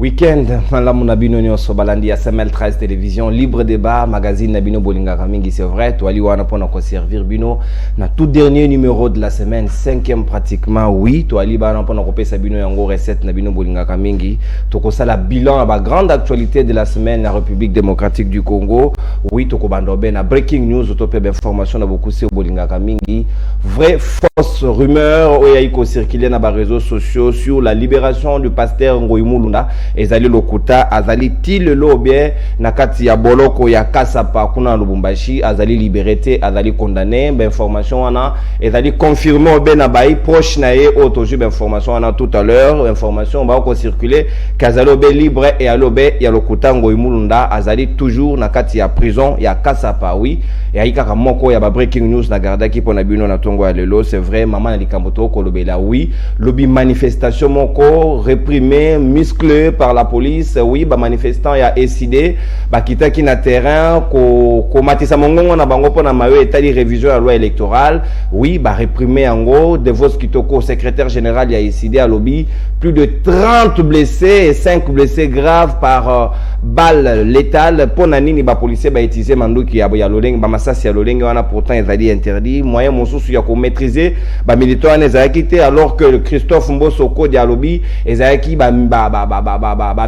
Weekend, malamu nabino nyoso balandi ya SML 13 télévision, libre débat, magazine nabino bolinga kamingi, c'est vrai, toi wana pona ko servir bino na tout dernier numéro de la semaine, 5e pratiquement, oui, toi wana pona ko pesa bino yango recette nabino bolinga kamingi, toko sala bilan à la grande actualité de la semaine, la République démocratique du Congo, oui, toko bandobe na breaking news, autopé d'information na beaucoup c'est bolinga kamingi, vrai fausse rumeur, oyaiko circuler na ba réseaux sociaux sur la libération du pasteur Ngoyimulunda. Ezali lokuta azali tilelo bien nakati ya boloko ya kasapa kuna Lubumbashi azali liberté azali condamné ben information wana ezali confirmé ben na bai proche na ye autojub information wana tout à l'heure information ba ko circuler kazalo be libre et alobe ya lokuta Ngoyimulunda azali toujours nakati ya prison ya kasapa oui et aika moko ya ba breaking news na garda ki pona bino na tongo ya lelo c'est vrai maman na likamboto ko lobela oui lobi manifestation moko réprimé musclé par la police, oui, ba manifestant ya décidé, ba kitaki na terrain, ko matisa mongongo na bango pona mayo etali révision à la loi électorale, oui, ba réprimer en gros, de vos kitoko, secrétaire général ya décidé à lobby, plus de 30 blessés et 5 blessés graves par balle létale, pona nini ba policier ba utiliser manduki ya loleng, ba masasi ya loleng wana pourtant ezali interdit, moyen mosusu ya ko maîtriser, ba militants ezaki te alors que Christophe Mbosoko dia lobby ezaki ba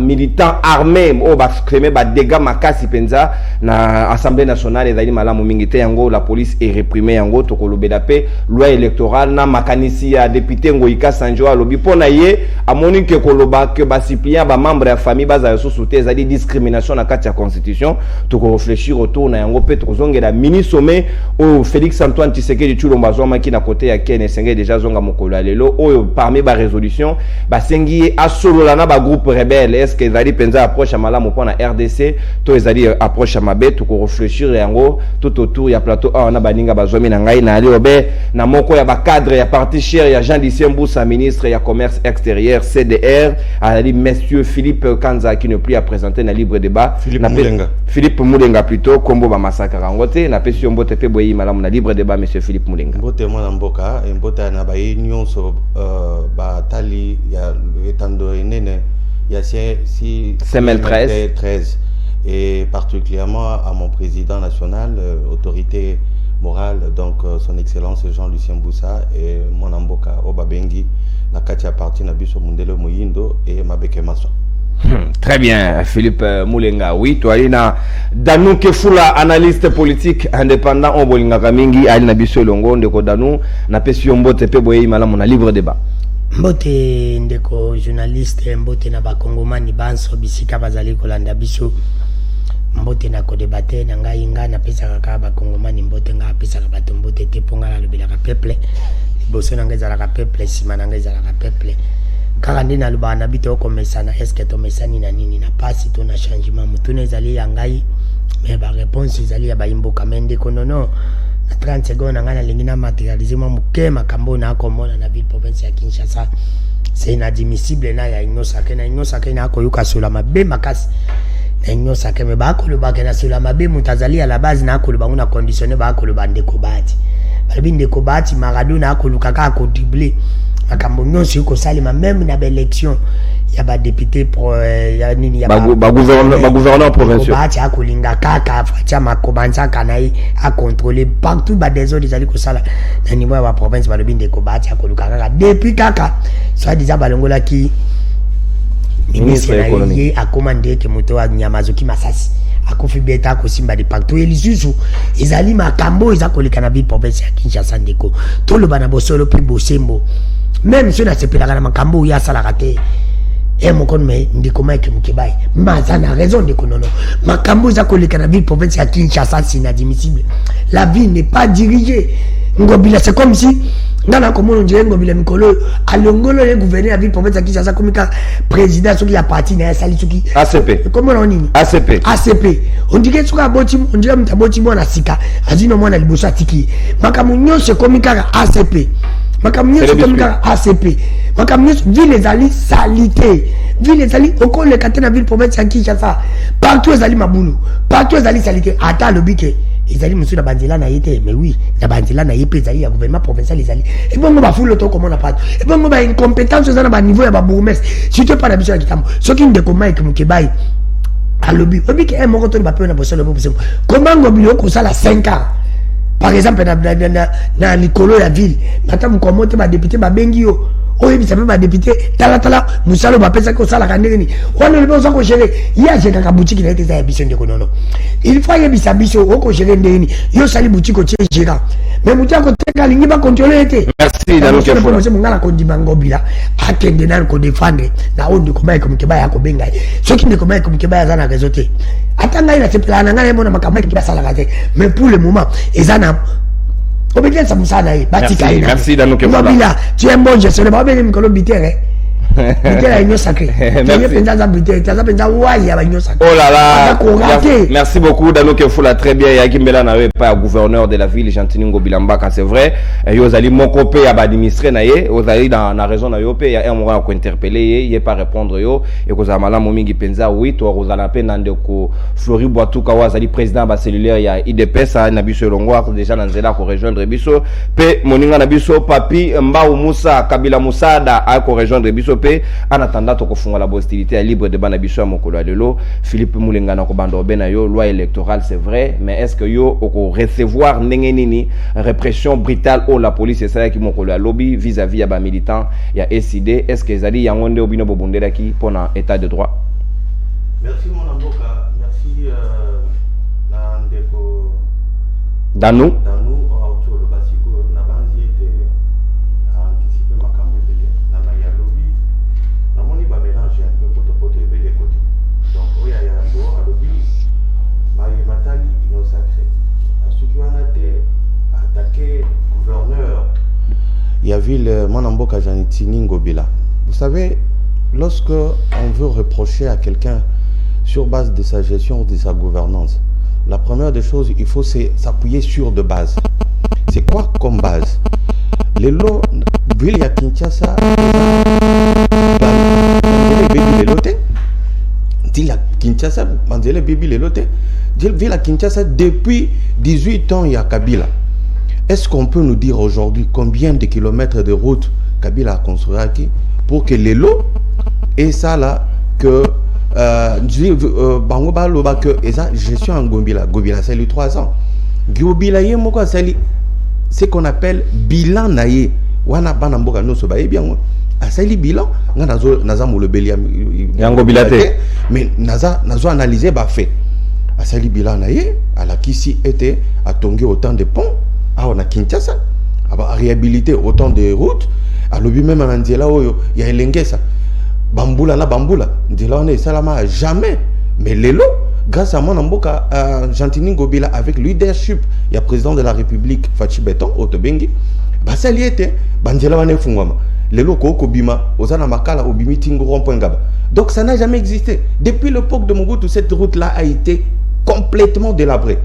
militants armés au bascrémé ba dégâts makasi penza na assemblée nationale ezali malamu mingite yango la police est réprimée yango tokolobela pe loi électorale na makanisi ya député Ngoyika Sanjo alobi pona ye amoni ke koloba ke ba suppléant ba membre ya famille baza sous-souté ezali discrimination na kati ya constitution toko réfléchir autour na yango pe tokozongela mini sommet au Félix Antoine Tshisekedi Tshilombo azoma ki na côté ya Ken Senge déjà zonga mokolo lelo oyo parmi ba résolution ba sengi asolola na ba groupe rebelle est-ce que ezali penza approche à malamu pour la RDC to ezali approche à mabe to ko réfléchir yango tout autour ya plateau na baninga bazomi na ngai na ali obe na moko ya ba cadre ya parti cher ya Jean Dissiemboussa ministre ya commerce extérieur CDR ali monsieur Philippe Kanza qui ne plus à présenter na libre débat Philippe Moulenga plutôt kombo ba massacre ngote na pesi mbote pe boyi malamu na libre débat monsieur Philippe Moulenga mbote mwana mboka mbote na ba union so ba tali ya etando nene il y a si SML 13 et particulièrement à mon président national, autorité morale, donc son excellence Jean-Lucien Boussa et mon amboka Obabengi, la Katia partie Nabiso Mundele Moyindo et Mabeke Maso. Très bien, Philippe Moulenga. Oui, toi, il y a Danou Kefula, analyste politique indépendant, on bolinga kamingi, ali Nabiso Longo, ndeko Danou, na pesi yombo tepe boye malamu na libre débat. Mbote ndeko journaliste mbote na bakongomani banso bisika bazali kolanda biso mbote na ko débattre na ngai nga na pesa kaka bakongomani mbote nga pesa ka bato mbote te ponga na lobela ka peuple boso na ngai za ka peuple sima na ngai za ka peuple kaka ndina luba na bito ko mesana est-ce que to mesani na nini na pasi to na changement mutune ezali ya ngai mais ba réponse ezali ya baimbo kamende konono na 30 secondes ngana lingina matérialiser mo mukema kambo na komona na ville province ya Kinshasa c'est inadmissible na ya inyosa na ko yuka sula mabe makasi na inyosa keme ba ko luba kana sula mabe mutazali à la base na ko luba nguna conditionner ba ko luba ndeko bati bali ndeko bati Maradona ko lukaka ko dribler makambo nyonso yuko salima même na élection ya ba député pour ya nini ya ba gouverneur provincial ba tia kolinga kaka fatia makobanza kanai a contrôler partout ba des autres ezali ko sala na niveau ya province ba lobinde ko ba tia koluka kaka depuis kaka soit déjà balongola ki ministre économique a commandé que moto wa Nyamazoki Masasi akufi beta ko simba de partout elisusu ezali makambo ezakoleka na ville province ya Kinshasa ndeko tolo bana bosolo pe bosembo même si on a sepelaka na makambo ya sala kate mokon me ndiko Mike Mukebai maza na raison de konono makambo za koleka na ville province ya Kinshasa c'est inadmissible la ville n'est pas dirigée ngobila c'est comme si ngana komono ndiye ngobila mikolo alongolo le gouverneur ya ville province ya Kinshasa komika président soki ya parti na sali soki ACP comment on dit ACP on dit que soka boti on dit mtaboti mwana sika azino mwana liboso atiki makambo nyonso komika ACP makamyo komika ACP makamyo ville ezali salité ville ezali okole katena ville province ya Kinshasa partout ezali mabulu partout ezali salité ata lobike ezali musu na banzela na yete mais oui na banzela na yepe ezali ya gouvernement provincial ezali et bon ba full to comment na pas et bon ba incompétence za na ba niveau ya ba bourgmestre surtout pas na biso ya kitambo soki ndeko Mike Mukebai alobi obi ke moko to ba pe na boso le boso comment ngobilo ko sala 5 ans par exemple na likolo ya ville matamu komote ba député ba bengi yo oye bisa ba député tala musalo ba pesa ko sala kandenge ni wana le boso ko gérer ya je kaka boutique na ete za biso ndeko nono il faut ye bisa biso o ko gérer ndeni yo sali boutique ko tie gérant mais mutia ko teka lingi ba contrôler ete merci dans le faut mo ngala ko ndima ngobila akende na ko défendre na onde ko ba ko mukeba ya ko benga soki ndeko ba ko mukeba ya zana gazote atanga ina tepla na ngale mona makamai ki ba sala kate mais pour le moment ezana obedience musana batika ina merci dans le ngobila tu es bon je sais pas bien mikolo bitere Oh là là, merci beaucoup Dano Kefoula, très bien. Yakimbela n'avait pas gouverneur de la ville Gentilini Bilambaka, c'est vrai. Yozali mon copé à administrer naie, Ozali dans la raison na yopé, il y a un moment qu'on interpellé, il pas répondre yo et que Zamala Momingi Penza oui, toi Rosala Penande ko Flori Boitou Kawazali président ba cellulaire il y a IDPS à Nabiso Longwa déjà dans Zela ko rejoindre Biso, pe Moninga Nabiso Papi Mbao Moussa Kabila Moussada a ko rejoindre Biso. En attendant to kofunga la hostilité libre de banabiso à mokolo lelo Philippe Moulenga na ko bando benayo loi électorale c'est vrai mais est-ce que yo oko recevoir nini répression brutale au la police et ça qui mokolo lobby vis-à-vis ya ba militant ya SID est-ce que zali yangonde obino bobondela ki pona état de droit. Merci mon avocat, merci Nandeko Danou il y avait Manamboka Janitini Ngobila. Vous savez, lorsque on veut reprocher à quelqu'un sur base de sa gestion ou de sa gouvernance, la première des choses, il faut s'appuyer sur de base. C'est quoi comme base? Les lots, ville ya Kinshasa, Kinshasa, Manzele Bibi les lotés. Ville à Kinshasa depuis 18 ans, il y a Kabila. Est-ce qu'on peut nous dire aujourd'hui combien de kilomètres de route Kabila a construit aquí pour que les lots et ça là que Bangoba Loba que et ça gestion en Gobila c'est les 3 ans. Gobila yé moko c'est ce qu'on appelle bilan naïe. Wana banamboka no so baye bien. Asali bilan naza mo le belia yangobilate mais naza analyser ba fait. Asali bilan naïe à la kisi était à tonguer autant de ponts. Ah, on a Kinshasa, à réhabiliter autant de routes. À l'objet même à Nzela, il y a Elengesa. Bamboula, Nzela, on est salama jamais. Mais les lots, grâce à mon amboka, Gentilini Ngobila, avec le leadership, il y a le président de la République, Fachi Beton, Otobengi, ça y était, Nzela, on est fungwama. Les lots, Kobima, Ozana Makala, Obimi, Tingo, Rond-Point-Gaba. Donc ça n'a jamais existé. Depuis l'époque de Mobutu, cette route-là a été complètement délabrée.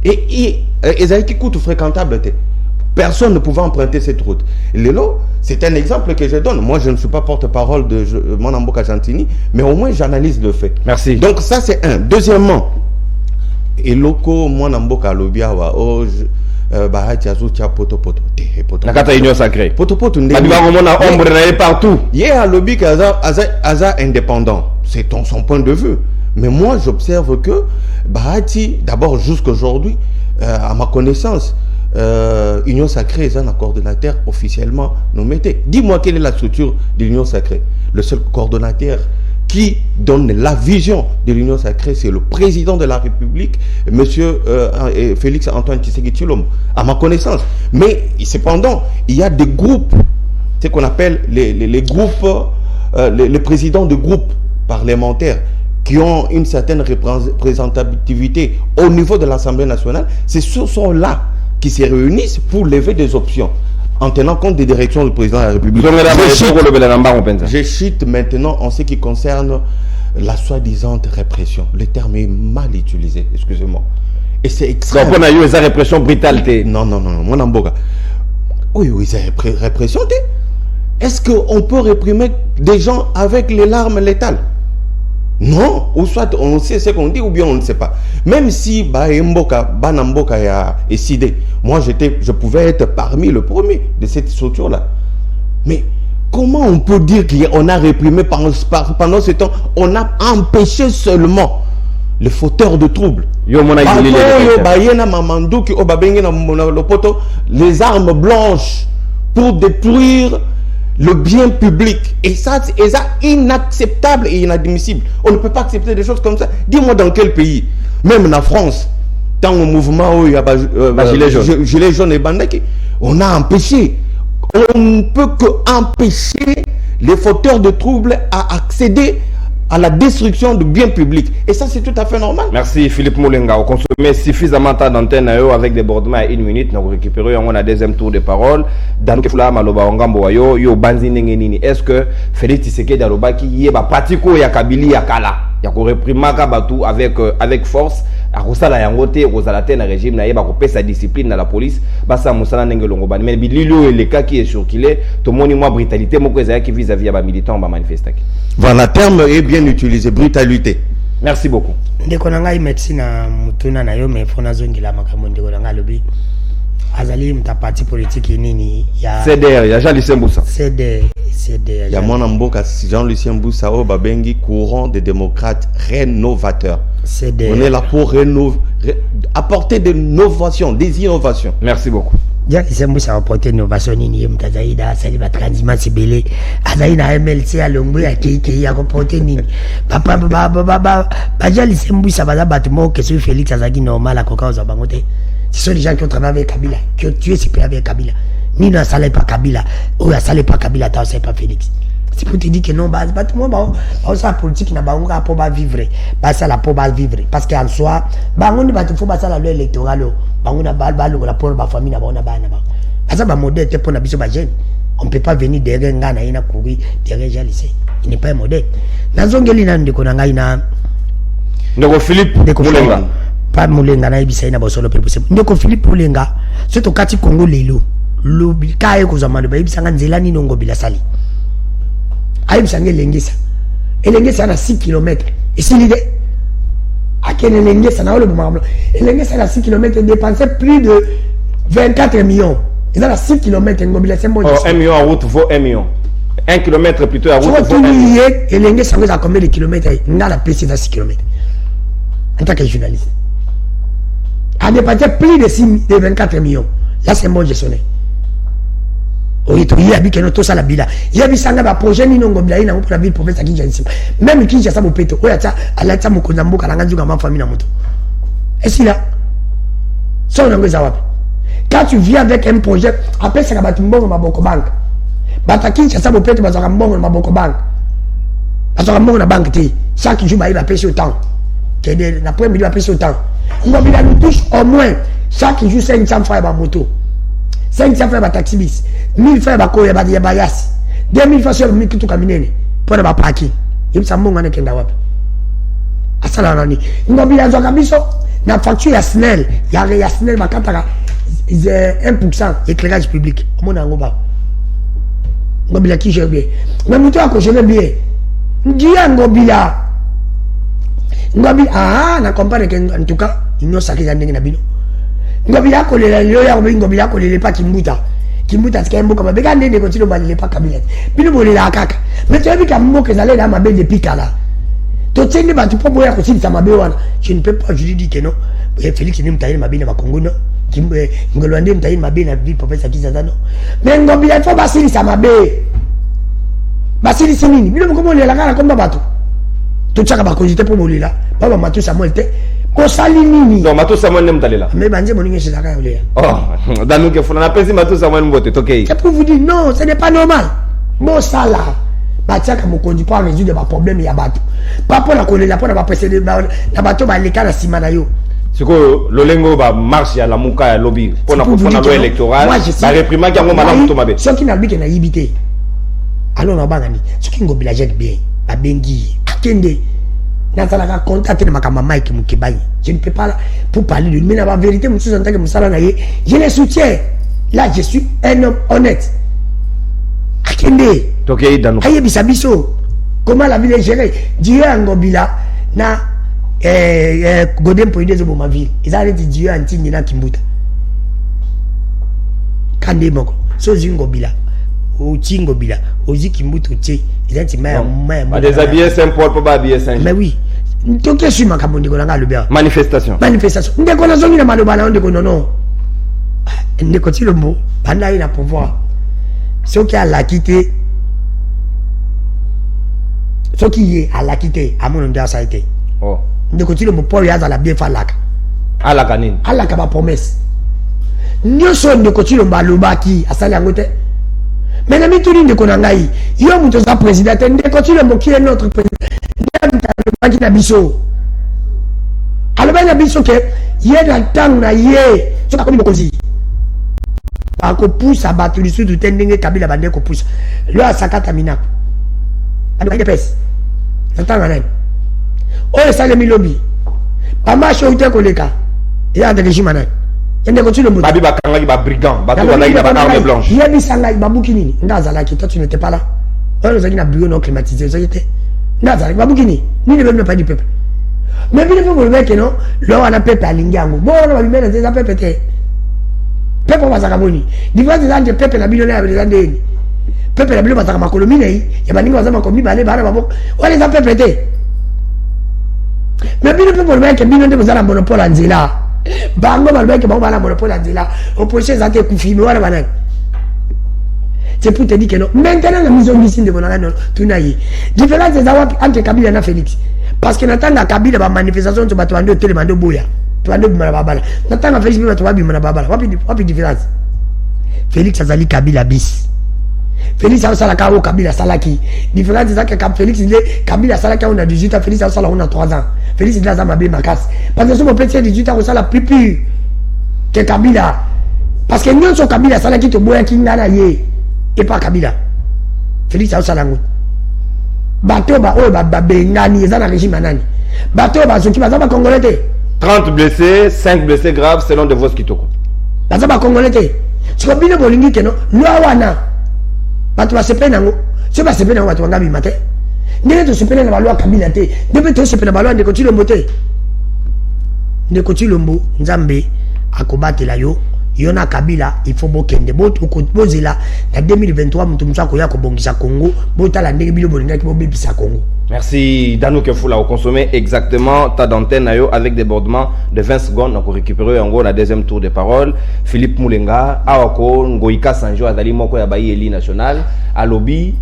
Et qui coûte fréquentable. Personne ne pouvait emprunter cette route. Lélo, c'est un exemple que je donne. Moi, je ne suis pas porte-parole de Manamboka Gentilini, mais au moins j'analyse le fait. Merci. Donc ça, c'est un. Deuxièmement, et loko Manamboka Lobiawa, Nakata Union Sacrée. Poto partout. Il y a un lobby qui est indépendant. C'est son point de vue. Mais moi, j'observe que Bahati, d'abord jusqu'aujourd'hui, à ma connaissance, Union Sacrée est un coordonnateur officiellement nommé. Dis-moi quelle est la structure de l'Union Sacrée. Le seul coordonnateur qui donne la vision de l'Union Sacrée, c'est le président de la République, monsieur Félix Antoine Tshisekedi Tshilombo, à ma connaissance. Mais cependant, il y a des groupes, ce qu'on appelle les groupes, les présidents de groupes parlementaires qui ont une certaine représentativité au niveau de l'Assemblée nationale. C'est ce sont-là qui se réunissent pour lever des options en tenant compte des directions du président de la République. Je chute maintenant en ce qui concerne la soi-disant répression. Le terme est mal utilisé, excusez-moi. Et c'est extrême. Donc on a eu une répression brutalité. Non, mon amboga. Oui, c'est répression. Est-ce qu'on peut réprimer des gens avec les larmes létales? Non, ou soit on sait ce qu'on dit ou bien on ne sait pas. Même si Banamboka a décidé, moi je pouvais être parmi le premier de cette structure-là. Mais comment on peut dire qu'on a réprimé pendant ce temps, on a empêché seulement les fauteurs de troubles. Les armes blanches pour détruire le bien public. Et ça, c'est inacceptable et inadmissible. On ne peut pas accepter des choses comme ça. Dis-moi dans quel pays, même en France, dans le mouvement où il y a Gilets jaunes et Bandaki, on a empêché. On ne peut qu'empêcher les fauteurs de troubles à accéder à la destruction du bien public. Et ça, c'est tout à fait normal. Merci Philippe Moulenga. On consomme suffisamment d'antenne avec débordement à 1 minute. Nous récupérons un deuxième tour de parole. Dans le cas Maloba Ongambo yo yo banzi nengenini. Est-ce que Félix Tshisekedi Alobaki yeba patiko ya Kabili ya kala ya ko réprimer Kabatu avec force a kosala yangote kozala te na régime na yeba ko pesa discipline na la police basa musala ndenge longo bani mais bililo le cas qui est circulé to moni moi brutalité moko ezaya ki vis-à-vis ba militants ba manifestaki. Voilà, terme est bien utilisé, brutalité. Merci beaucoup. Ndeko na ngai médecine na mutuna na yo me fona zongila makambo ndeko na ngai lobi azali mta parti politique nini ya CDR ya Jean-Lucien Mboussa. CDR ya mwana mboka Jean-Lucien Mboussa au babengi courant des démocrates rénovateurs. CDR. On est là pour apporter des innovations, des innovations. Merci beaucoup. Jean-Lucien Mboussa apporter innovation nini mtazaida sali ba transhumance sibele azaina MLC alongo ya kiki ya apporter nini papa ba Jean-Lucien Mboussa baza batimo que sur Félix azaki normal à koka za bangote. Ce sont les gens qui ont travaillé avec Kabila, qui ont tué ses pères avec Kabila. Ni ne salait pas Kabila, ou ne salait pas Kabila, ne salait pas Félix. C'est pour te dire que non, bah, la politique n'a pas pour vivre, ça la pour vivre. Parce qu'en soi, on ne faut pas ça la loi électorale, on a la pour la famille, on a ça va modèle pour la jeune. On ne peut pas venir derrière Ngana, il a couru derrière Jalissé. Il n'est pas un modèle. Dans un gars, il a un Philippe Moulenga. Pas Moulenga na ibisa ina bosolo pe possible ndeko Philippe Moulenga soto kati Congo lelo lobi kaye ko zamano ba ibisa nganzela ni nongo bila sali ayibisa ngelengisa elengisa na 6 km esilide akene lengisa na ole bamablo elengisa na 6 km dépensé plus de 24 millions ils ont 6 km ngobila sembo 1 million en route vaut 1 million 1 km plutôt en route vaut 1 million elengisa ngeza combien de kilomètres ngala pesi na 6 km en tant que journaliste a dépassé plus de 24 millions. Là, c'est bon gestionnaire. Oui, il y a bien tout ça la bila. Il y a bien ça un projet ni non bila ina pour la ville province à Kinshasa. Même Kinshasa mo peto. Oya ta ala ta mo konzambo kalanga nzuka ma famille na moto. Et là. Ça on ngeza wapi. Quand tu viens avec un projet, après ça ba tumbongo maboko bank. Bata Kinshasa mo peto bazaka mbongo maboko bank. Bazaka mbongo na bank ti. Chaque jour ba il va pêcher autant. La première il va pêcher autant. On nous touche au moins chaque jour 500 francs à moto, 500 francs à taxi bis, 1000 francs à koya ba yas, 2000 francs sur le kitu kaminene pour le parking. Il s'en monte avec un wap. Asala nani. Ngobila zoka biso na facture ya SNEL, ya SNEL bakataka 1% éclairage public. Mona ngoba. Ngobila ki gère bien. Mais moto a ko gère bien. Ndia ngobila. Ngobi na compare que en tout cas il n'y a pas de na bino ngobi ya ko le yo ya ngobi ya ko le pas kimbuta c'est un mot comme bega ndé continue ba le pas kabila bino bo le la kaka mais tu as vu comme mot que ça là mabe depuis kala to tsendi ba tu po boya ko ça mabe wana je ne peux pas je dis que non Félix ni mtaï mabe na Congo no kimbe ngolwande mtaï mabe na ville professeur Kizazano mais ngobi ya faut basili ça mabe basili sinini bino ko le la kala comme bato tout ça va cogiter pour mourir là papa Matou Samuel te ko sali nini non Matou Samuel nem talela mais banje moninge c'est ça ka ole oh dans nous que faut na pesi Matou Samuel mbote tokei c'est pour vous dire non ce n'est pas normal bon ça là batia ka mokonzi pour résoudre ba problème ya bato pas pour la kolela pour na pesi na bato ba leka na sima na yo siko lolengo ba marche ya la muka ya lobby pour na kofona loi électorale ba réprimer yango madame to mabe ce qui n'a biki na yibité alors na bangani ce qui ngobila jet bien ba bengi akende na salaka contacter makama Mike Mukibanyi je ne peux pas pour parler de lui mais la vérité monsieur en tant que musala na ye je les soutiens là je suis un homme honnête akende tokei danu aye bisabiso Comment la ville est gérée? Dieu Ngobila na Godem Poïde de ma ville. Ils ont dit Dieu Antinina Kimbuta. Kande moko. So Ngobila. Ou Ngobila. Ozi Kimbuta Tché. Ils ont dit mais déshabiller Saint-Paul pour pas habiller Saint-Jean. Mais oui. Donc je suis ma Kamondi Golanga le bien. Manifestation. Manifestation. Ndeko na zongi na malobala ndeko non. Ndeko ti le mot. Banda ina pouvoir. Ce qui a la quitté. Ce qui est à la quitté à mon endroit ça a été. Oh. De continuer mon pauvre à la bien falaka. À la canine. À la kaba promesse. Nous sommes de continuer le qui à salir à côté. Mais la méthode de Konangaï, il y a un président, de continuer qui est notre président. Qui n'a biso. Alors ben la biso que il y a dans le temps na yé. Ce qu'a connu le cosy. Par qu'on pousse à battre le sud du tending Kabila bande qu'on pousse. Là sakata mina. Avec des pèses. J'entends la reine. Oh, ça le milobi. Pas mal chaud ou koleka. Il y a des régimes maintenant. Il y a des continues. Babi Bakanga, il va brigand. Babi Bakanga, il va arme blanche. Il y a des sangai, Baboukini. Ndazalaki, toi tu n'étais pas là. On nous a dit un bureau non climatisé. Vous étiez. Ndazalaki, Baboukini. Ni ne même pas du peuple. Mais il faut vous le mec, non? Là, on a peuple à Lingango. Bon, on va lui mettre des peuple. Peuple va s'acaboni. Différence des gens de peuple la millionnaire avec les Andéens. Peuple la bleu va s'acaboni. Il y a pas de gens qui balé, on les a peuplés. Mais bien le peuple mec, bien de vous avez un monopole en Zéla. Bango, le mec, bon, un monopole en Zéla. On peut chercher à te confier, mais voilà, c'est pour te dire que non. Maintenant, la mission d'ici de mon année, tout naïe. Différence des avoir entre Kabila et Félix. Parce que n'attend la Kabila, la manifestation, tu vas te vendre télémando boya. Tu vas te vendre babala. N'attend la Félix, tu vas te vendre babala. Wapi différence. Félix a sali Kabila bis. Félix a sali Kabila salaki. Différence c'est ça que Félix il est Kabila salaki on a 18 ans, Félix a sali on a 3 ans. Félix il a ça ma bien ma casse. Parce que son petit 18 ans on sali plus pur que Kabila. Parce que nous sommes Kabila salaki to boya kingana yé et pas Kabila. Félix a sali ngo. Bateau ba o ba bengani za na régime nani. Bateau ba soki ba za ba congolais. 30 blessés, 5 blessés graves selon de vos kitoko. Ba za ba congolais. Tu vois bien bolingi que non. Loi wana. Batu basepe nango. Se basepe nango batu bangabi mate. Ndenge to sepe na loi Kabila te. Ndenge to sepe na loi ndeko Tshilombo te. Ndeko Tshilombo Nzambe akobatela yo. Yona Kabila il faut bokende botu bozela na 2023 mutu musa ko ya ko bongisa Congo botala ndenge bilo bolinga ki bobebisa Congo. Merci Dano Kefoula au consommer exactement ta d'antenne avec débordement de 20 secondes. On récupérer en gros la deuxième tour de parole. Philippe Moulenga, Awako, Ngoïka Sanjo, Azali Moko Yabayi Eli National, Alobi,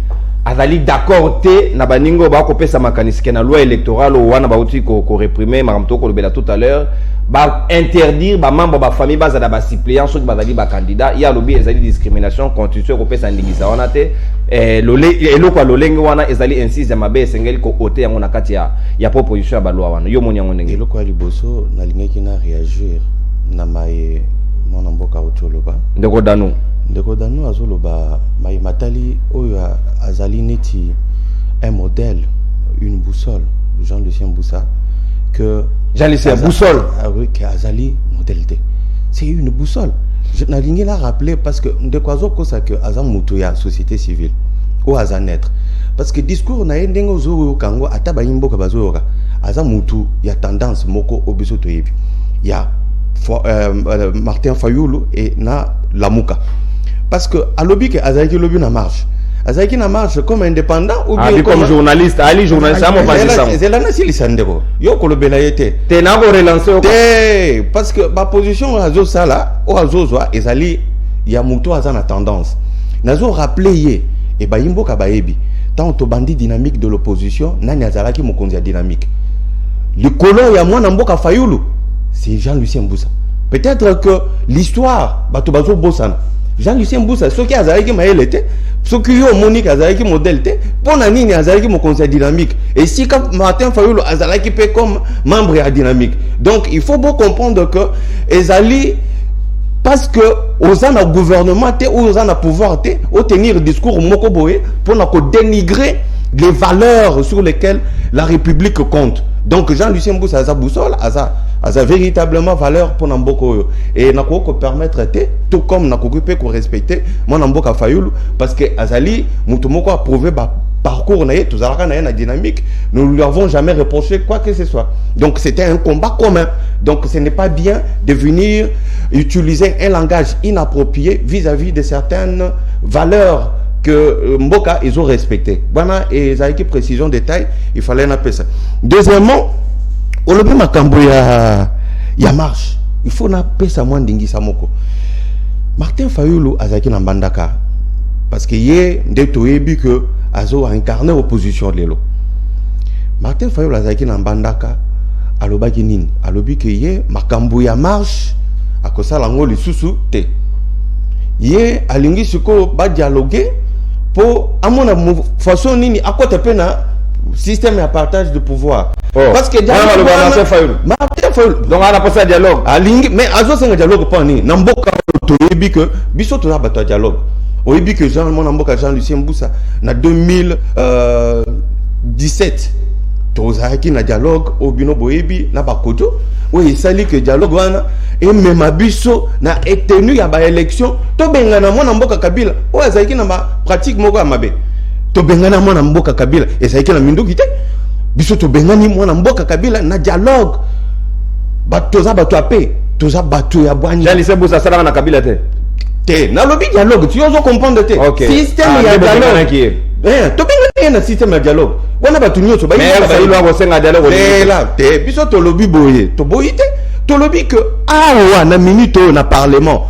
Azali d'accord te, Nabaningo Bako Pesa Makaniske na loi électorale ou Wana Bauti ko réprimer, Maramto ko le bela tout à l'heure, ba interdire, ba membre ba famille, ba zada ba suppléant, ceux qui ba zali ba candidat, il y a Alobi Ezali discrimination, constitution ko Pesa Ndingisa Wanate. Eloko lolenge wana ezali ainsi za mabe sengeli ko ote yango na kati ya proposition ya balwa wana yo moni yango ndenge eloko ya liboso nalingaki na réagir na maye mona mboka otoloba ndeko danu azoloba maye matali oyo azali neti un modèle, une boussole, Jean-Lucien Boussa que Jean-Lucien boussole oui que azali modalité c'est une boussole. Je n'ai pas rappelé parce que de quoi ça que Azam Moutoya société civile ou Azam naître parce que discours na ndengo zo kango ataba yimbo ka bazora Azam Moutou il y a tendance moko obiso toyebi il y a Martin Fayoulou et na Lamuka parce que alobi que Azaki lobi na marche Azaki na marche comme indépendant ou bien comme journaliste ali journaliste amo pasisa c'est là na sili sandeko yo ko lobela yete te na ko relancer parce que ma position azo sala o azo zwa ezali ya muto azana tendance nazo rappeler ye et ba yimbo ka baebi tant to bandi dynamique de l'opposition nani azalaki mokonzi ya dynamique le colon ya mwana mboka Fayulu c'est Jean-Lucien Boussa peut-être que l'histoire bato bazo bosana Jean-Lucien Boussa ce qui azalaki maele te ce qui yo Monique azalaki modèle te pona nini azalaki mokonzi ya dynamique et si quand Martin Fayoulou azalaki pe comme membre ya dynamique donc il faut bien comprendre que ezali parce que aux ans gouvernement te aux ans pouvoir te au tenir discours moko boye pour na ko dénigrer les valeurs sur lesquelles la République compte. Donc Jean-Lucien Boussa a sa boussole, a sa véritablement valeur pour Namboko et n'a pas permettre tout comme n'a pas respecter mon Namboka Fayoulou parce que Azali Moutomoko a prouvé parcours, tout ça, la dynamique, nous ne lui avons jamais reproché quoi que ce soit. Donc c'était un combat commun. Donc ce n'est pas bien de venir utiliser un langage inapproprié vis-à-vis de certaines valeurs que Mboka ils ont respectées. Voilà, et ça a été précision détail, il fallait un peu ça. Deuxièmement, au lobby makambo ya marche, il faut na pesa moins dingi samoko. Martin Fayulu azaki na bandaka parce que hier ndetoyebi que azo a incarné opposition lelo. Martin Fayulu azaki na bandaka alobaki nini? Alobi que hier makambo ya marche akosala ngo lisusu te. Hier alingi siko ba dialoguer pour amona façon nini akote pena système de partage de pouvoir. Oh. Parce que Martin Fayulu donc on a passé dialogue alingi mais azo senga dialogue pas ni namboka toyebi que biso to na bato dialogue oyebi que Jean Monamboka Jean-Lucien Mboussa na 2017 tozaki na dialogue au bino boyebi na bakoto oui sali que dialogue wana et même biso na etenu ya ba élection to bengana Monamboka Kabila o azaki na ba pratique moko ya mabe to bengana Monamboka Kabila ezaki na minduki te biso to bengani Monamboka Kabila na dialogue bato za bato ape toza bato ya bwani Jean-Lucien Mboussa sala na Kabila te na lobby dialogue tu ozo comprendre te système ya dialogue to benga na système ya dialogue wana batu nyoso ba mais ça il va senga dialogue là te biso to lobby boye to boyite to lobby que awa na minute na parlement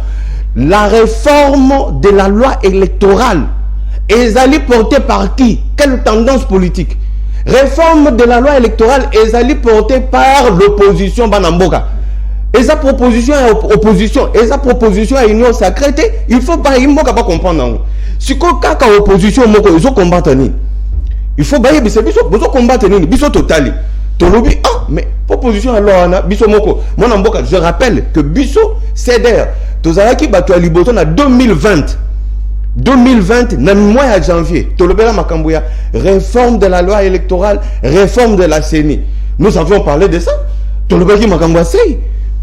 la réforme de la loi électorale ezali portée par qui? Quelle tendance politique? Réforme de la loi électorale ezali portée par l'opposition banamboka. Et sa proposition à opposition, et sa proposition à union sacrée, il faut pas comprendre. Si quelqu'un a opposition, il faut combattre. Il faut bailler, il faut combattre. Il faut totalement. Tolobi, ah, mais proposition alors, biso moko. Je rappelle que biso, CEDER, Tozalaki Bato Liboton en 2020. 2020, dans le mois de janvier, Tolobela Makambouya, réforme de la loi électorale, réforme de la CENI. Nous avons parlé de ça. Tolobaki Makambouya, c'est.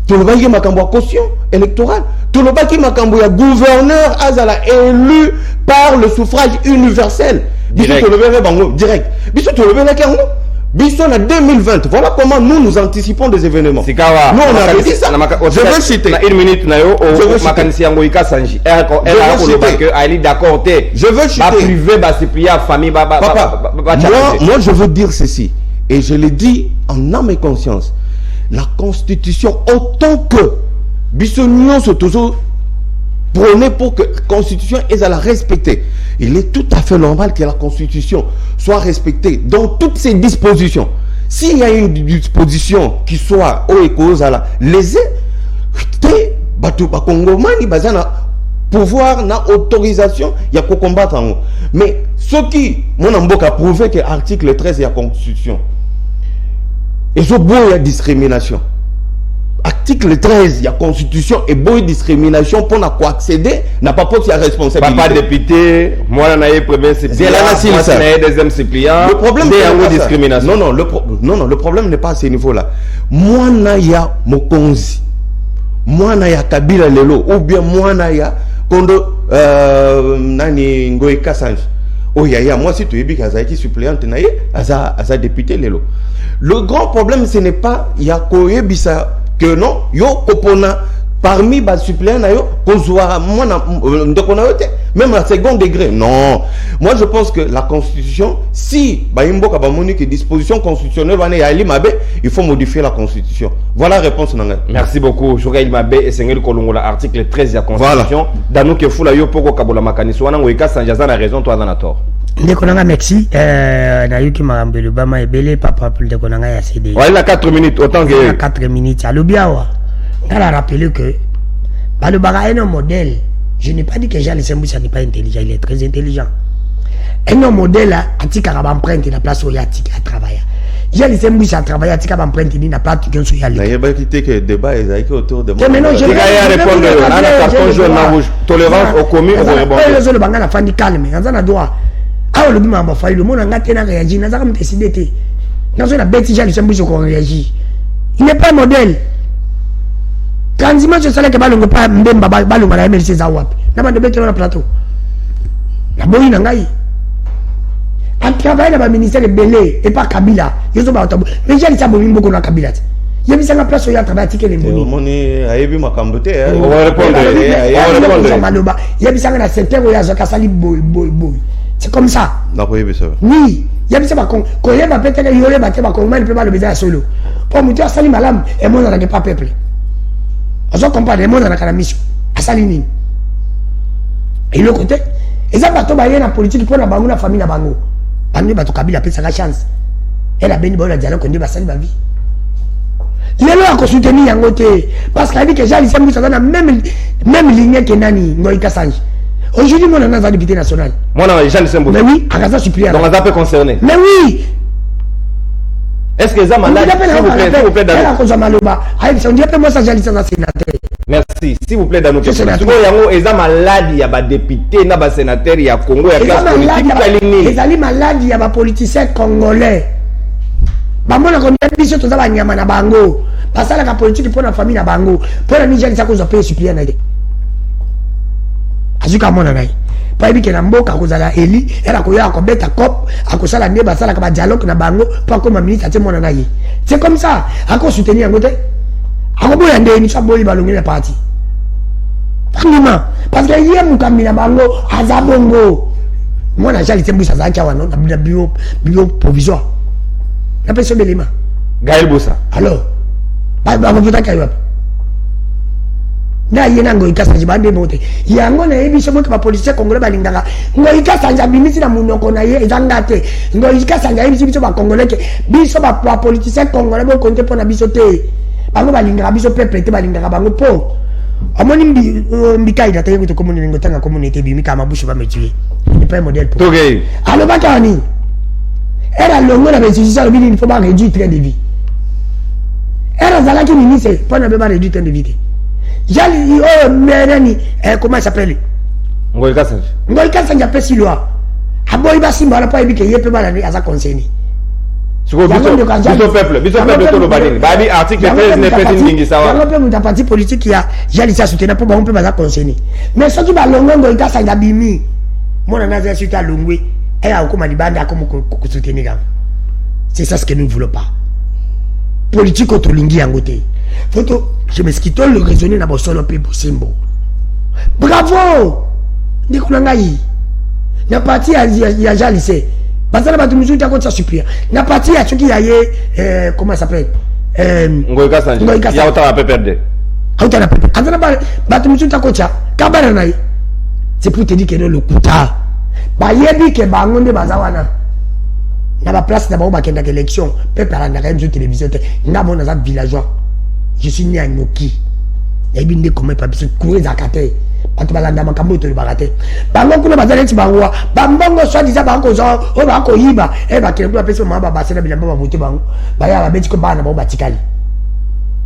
Tolobaki Makambouya caution électorale. Tolobaki Makambouya gouverneur Azala élu par le suffrage universel. Direct. Direct. Biso Tolobela Kango. Biso en 2020. Voilà comment nous anticipons des événements. Sikawa. Nous on a dit ça. Je veux citer. Une minute nayo. Je veux citer. D'accord. Je veux citer. Privé, famille, papa. Moi je veux dire ceci et je le dis en âme et conscience. La Constitution, autant que Bissonion se toujours prôné pour que la Constitution est à la respecter. Il est tout à fait normal que la Constitution soit respectée dans toutes ses dispositions. S'il y a une disposition qui soit au écose à la lésée, pouvoir na autorisation, il y a qu'à combattre en haut. Mais ce qui, mon amboka a prouvé que l'article 13 de la Constitution, et ce beau il y a discrimination. Article 13, il y a constitution et beau discrimination pour n'a quoi accéder, n'a pas pour y a responsabilité. Papa député, moi on a eu premier suppléant, moi on a eu deuxième suppléant. Le problème c'est discrimination. Non, le problème n'est pas à ce niveau-là. Moi on a ya Mokonzi, moi on a ya Kabila Lelo, ou bien moi on a ya Kondo Nani Ngoï Kassange. Oh ya moi si tu es bien qui suppléante naïe, aza député Lelo. Le grand problème ce n'est pas ya koye bisa que non yo kopona parmi les suppléants même à second degré. Non, moi je pense que la constitution, si disposition constitutionnelle il faut modifier la constitution. Voilà la réponse. Merci beaucoup. Jogaïl Mabe et Sengel Kolongola, article 13 de la constitution. Dans nous que foula yo poko kabola makaniso wana ngoika sanjaza na raison toi dans tort. Ndekonanga merci na yuki marambelu bama ebele papa plus ndekonanga ya CD. Voilà 4 minutes autant que 4 minutes alobiawa. On a rappelé que le bagage est un modèle. Je n'ai pas dit que Jean-Lucien Mboussa n'est pas intelligent, il est très intelligent. Un modèle a tika empreinte la place où il y a tika travailler. Jean-Lucien Mboussa a travaillé à tika empreinte il n'a pas tika sur y aller. Il y a pas quitté que débat est autour de moi. Mais non, je vais répondre à la carton jaune rouge. Tolérance au commun au rebond. Le bagage a fait calme, on a droit. Ah le bima m'a le monde a tena réagi, n'a pas décidé té. Dans la bête Jean-Lucien Mboussa qu'on réagit. Il n'est pas un modèle. Transhumance je sais que balongo pas mbemba balongo na MLC za wapi na bande beto na plateau na boyi na ngai en travaillant dans le ministère de Belé et pas Kabila. Ils sont pas mais j'ai dit ça beaucoup dans Kabila. Il y a mis ça en place où il y a travaillé à les Moni. Moni a eu ma cambote. On va répondre. Il y a mis ça dans le secteur où il y a Zakasali boy. C'est comme ça. Oui. Il y a mis ça quand il y a peut-être il y a battu quand il peut pas le baiser solo. Pour monter à Sali Malam et moi on n'a pas peuple. On se compare les mondes dans la mission. À Salini. Et le côté, et ça va tomber la politique pour la bango la famille la bango. Bango va to Kabila peut sa chance. Elle a béni bon la dialogue qu'on dit va salir ma vie. Les lois à soutenir yango té parce qu'elle dit que j'ai lycée Moussa dans la même ligne que Nani Ngoïka Sanj. Aujourd'hui mon on a député national. Moi non, j'ai lycée Moussa. Mais oui, à ça suppléant. Donc on a peu concerné. Mais oui. Est-ce que ça malade s'il vous plaît dans on dit appelle moi ça j'ai lycée sénateur. Merci, s'il vous plaît dans notre question. Yango eza malade ya ba député na ba sénateur ya Congo ya classe politique kalini. Ezali malade ya ba politicien congolais. Bamona ko biso to za ba nyama na bango. Basala ka politique pour la famille na bango. Pour la Niger ça ko zo payer supplier na ide. Azuka mona nai. Pa ebi ke na mboka ko zala eli, era ko ya ko beta cop, akosala ne basala ka ba dialogue na bango, pas comme ministre te mona nai. C'est comme ça, ako soutenir ngote. Akoboya ndeni chaboyi balongela parti. Franchement, parce que hier mukamila bango azabongo. Moi na jali tembu sazaki wana na bio provisoire. Na peso belema. Gaël Boussa. Alors, ba vota kayo. Na yena ngo ikasa jibande mote. Yango na ebiso mo ka police congolais balingaka. Ngo ikasa njabimisi na munoko na ye ezangate. Ngo ikasa njabimisi biso ba congolais ke biso ba politicien congolais bo konte pona biso te. Bango balingaka biso pepe te balingaka bango po. Amoni mbikai na tayo to community ngotanga community bi mika mabushu ba metuer. Ni pas modèle pour. Okay. Alo bakani. Era longo na bénéficiaire le bini faut pas réduire train de vie. Era zalaki ministre pona be ba réduire train de vie. Jali menani comment il s'appelle? Ngoy Kassanj. Ngoy Kassanj a pesi loi. Aboy ba simba la pa ebike yepe ba na asa concerné. Biso peuple to lo badini. Badi article 13 ne pesi ndingi sawa. Yango pe muta parti politique ya jali sa soutenir pour ba on peut ba concerné. Mais soki ba longo Ngoy Kassanj abimi. Mona na za suite à longwe. Et a okoma libanda comme ko soutenir. C'est ça ce que nous ne voulons pas. Politique otolingi yango te. Photo, je m'excuse, le raisonner dans solo pe simbo. Bravo! Nikunangai. Na parti ya jalise. Basala batu musu ta konta supplier. Na parti ya choki ya ye comment ça s'appelle? Ngoy Kassanj. Ya ota pe perdre. Ota na pe. Azana batu musu ta konta. Kabana nai. C'est pour te dire que le kuta. Ba yebi ke bangonde bazawana. Na ba place na ba ba kenda élection, peuple à la radio télévision te. Na mona za villageois. Je suis né à Noki. Il y a eu des communs pour courir à Kate. Parce que balanda makambo to barate. Bango kuna bazale ti bango. Bambongo soit disant bango zo o ba ko yiba. E ba kele kwa pesa mama ba sena bilamba ba voter bango. Ba ya ba beti ko bana ba batikali.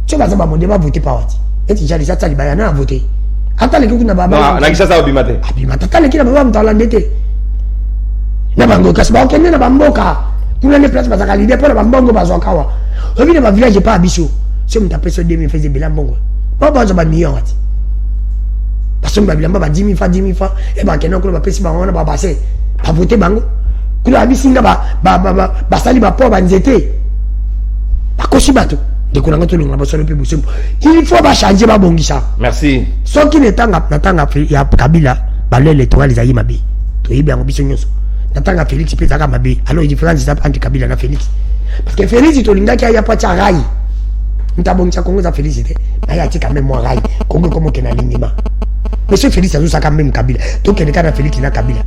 Tu vas ba monde ba voter pa wati. Et tu jali ça tali ba na voter. Ata le kuna baba. Non, na kisha sa obimate. Abimate tali kina baba mtalandete. Na bango kasba okende na bamboka. Kuna ne place bazaka lide pour bambongo bazokawa. Obi na ba village pa biso. Si on t'a pris 2 000 faisait bilan bon. Pas besoin de millions. Parce que bilan ba 10 000 francs et ba kenon ko ba pesi ba on ba passer. Ba voter bango. Kuna abisinga ba sali ba po ba nzete. Ba koshi bato. De kuna ngoto longa ba solo pe busembo. Il faut ba changer ba bongisa. Merci. So qui netanga natanga ya Kabila ba le l'étoile za yimabe. To yibe ngo biso nyonso. Natanga Félix pe zaka mabe. Alors il différence entre Kabila na Félix. Parce que Félix to linga ki ya pa cha rai. Ntaboncha Congo za félicité. Mais il y a quand même moi rail. Congo comme que na lingima. Monsieur Félix azusa quand même Kabila. Donc il est quand Félix na Kabila.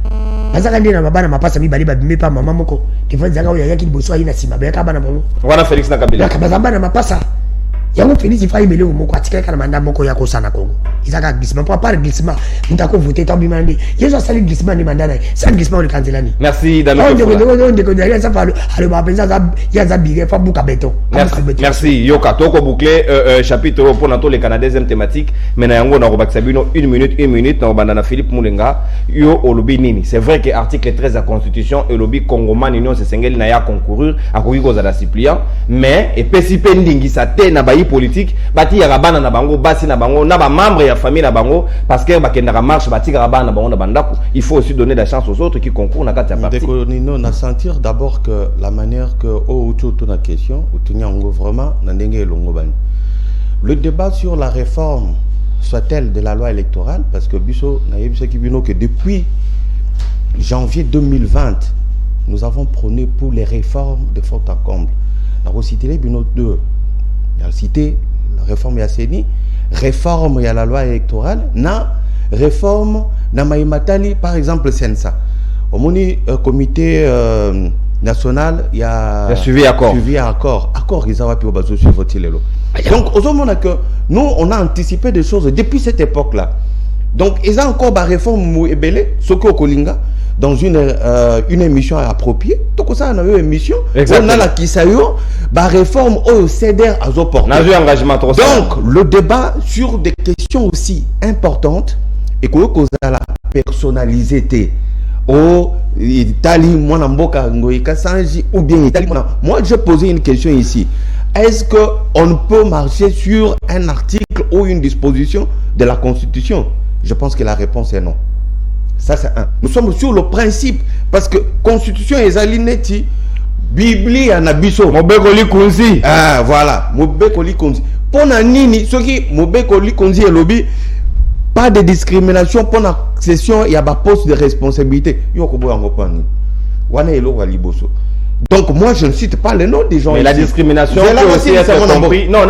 Bazaka ndina mabana mapasa mi bali babime pa mama moko. Defense zanga oya yaki boso ina sima be kabana bongo. Wana Félix na Kabila. Bakabazambana mapasa. Yango Félix il faille mele moko atika kana manda moko ya ko sana Congo. Izaka glissement pour pas glissement. Mutako voter tambi mande. Yeso sali glissement ni mandana. Ça glissement le kanzelani. Merci Dano. On de derrière ça parle. Alors ba penza za ya za bigé fa buka beton. Merci Yoka toko boucler chapitre pour nato les Canadiens deuxième thématique mais na yango na robakisa bino 1 minute na bandana Philippe Moulenga yo olobi nini. C'est vrai que article 13 de la constitution et lobby Congoman union se sengeli na ya concourir akoki kozala suppliant mais et pesi pendingi sa te na bayi famille politique bati ya bana na bango basi na bango na ba membre ya famille na bango parce que bakenda marche bati ka bana na bango na bandako. Il faut aussi donner la chance aux autres qui concourent na kati ya parti. Nino na sentir d'abord que la manière que autour la question ou vraiment na ndenge elongo bani. Le débat sur la réforme soit-elle de la loi électorale, parce que biso na yebisa ki bino que depuis janvier 2020 nous avons prôné pour les réformes de fond en comble. La recité les bino 2. Il y a cité la réforme Yasseni, réforme il y a la loi électorale, na réforme na maimatali par exemple Sensa. Au moni comité national il y a suivi accord. Accord ils avaient pu bazo sur voter les lois. Donc au moment que nous on a anticipé des choses depuis cette époque-là. Donc ils ont encore la réforme ebele soko kolinga dans une émission appropriée. Donc ça on a eu une émission on a la kisayo ba réforme au CDR à Zoport. Engagement. Donc le débat sur des questions aussi importantes et que la personnalité au Italie moi mboka ngoika sanji ou bien Italie moi je posais une question ici. Est-ce que on peut marcher sur un article ou une disposition de la Constitution? Je pense que la réponse est non. Ça c'est un. Nous sommes sur le principe parce que Constitution est alinéti, Bible en abisso. Mobekoli Kunzi. Ah voilà, Mobekoli Kunzi. Pour nini ce qui Mobekoli Kunzi et lobby pas de discrimination pour la session il y a pas poste de responsabilité. Yoko boyango pani. Wana elo waliboso. Donc moi je ne cite pas les noms des gens. Mais la discrimination peut aussi être comprise. Non,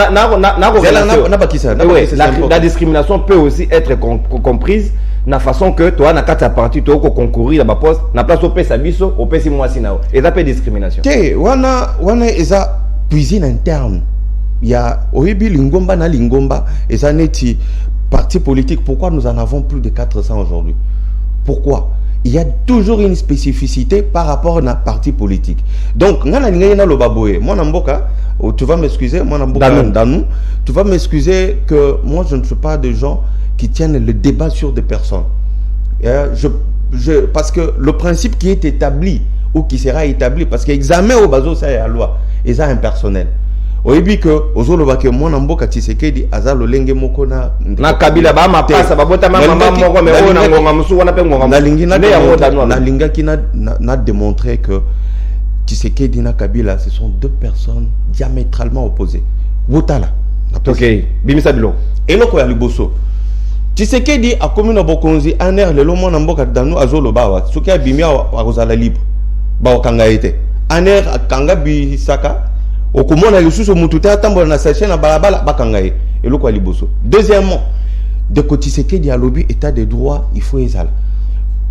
la discrimination peut aussi être comprise na façon que toi na kata parti to ko concourir na ba poste na place au pesa biso au pesi mwasi nao. Et ça peut discrimination. Wana eza cuisine interne. Il y a oyebi lingomba na lingomba et ça neti parti politique. Pourquoi nous en avons plus de 400 aujourd'hui? Pourquoi? Il y a toujours une spécificité par rapport à un parti politique. Donc, tu vas m'excuser, tu vas m'excuser que moi je ne suis pas des gens qui tiennent le débat sur des personnes. Parce que le principe qui est établi ou qui sera établi, parce que l'examen au bazo c'est la loi, et ça impersonnel. Oyebi que ozoloba ke mwana mboka Tshisekedi azalo lenge moko na Kabila ba mapasa babota mama moko me ona ngonga musu wana pe ngonga na linga ki na démontrer que Tshisekedi na Kabila ce sont deux personnes diamétralement opposées. Wotala. OK, bimisa bilo. Eloko ya liboso. Tshisekedi a commune bokonzi aner le lomo na mboka danu azoloba wa soki abimia wa kozala libre. Ba okanga ete. Aner akanga bisaka okomona lisusu mututa atambola na sachet na balabala bakangaye eloko liboso. Deuxièmement, de côté Tshisekedi a lobby état de droit, il faut ezala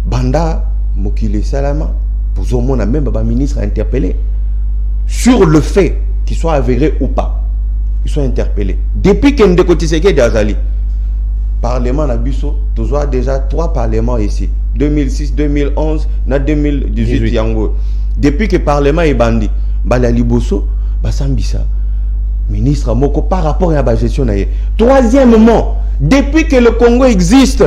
banda mokile salama pour omona même ba ministre interpellé sur le fait qu'il soit avéré ou pas. Ils sont interpellés depuis que de côté Tshisekedi azali parlement na biso tozoa déjà 3 parlements ici 2006 2011 na 2018 yango depuis que parlement est bandi bala liboso Basambisa, ministre Moko, par rapport à la gestion. Troisièmement, depuis que le Congo existe,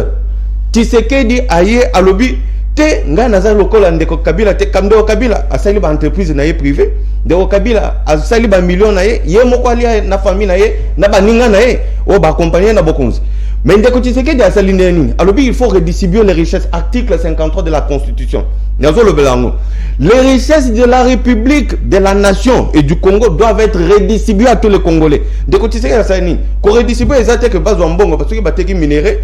Tshisekedi aye à lobby, te nga naza lokola ndeko Kabila, te kamdo Kabila, a sali ba entreprise na ye privé, ndeko Kabila, a sali ba million na ye moko alia na famille na ye, na ba ninga na ye, o ba compagnie na bokonzi. Mais ndeko Tshisekedi a sali nini? A lobby, il faut redistribuer les richesses, article 53 de la Constitution. Les richesses de la République, de la nation et du Congo doivent être redistribuées à tous les Congolais. De côté c'est ça ni, qu'on redistribue les attaques que bazo mbongo parce que bateki minéré,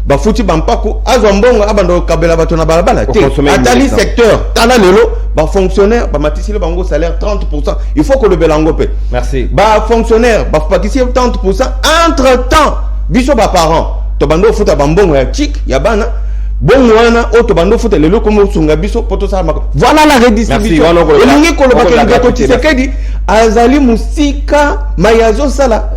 ba futi bampaku, azo mbongo abando kabela batona balabala. Atali secteur, tala lelo, ba fonctionnaire, ba matisi le bango salaire 30%. Il faut que le belango paie. Merci. Ba fonctionnaire, ba patisi 30%. Entre temps, biso ba parents, to bando futa bambongo ya chik, ya bana. Voilà la redistribution. Azali musika mayazo sala.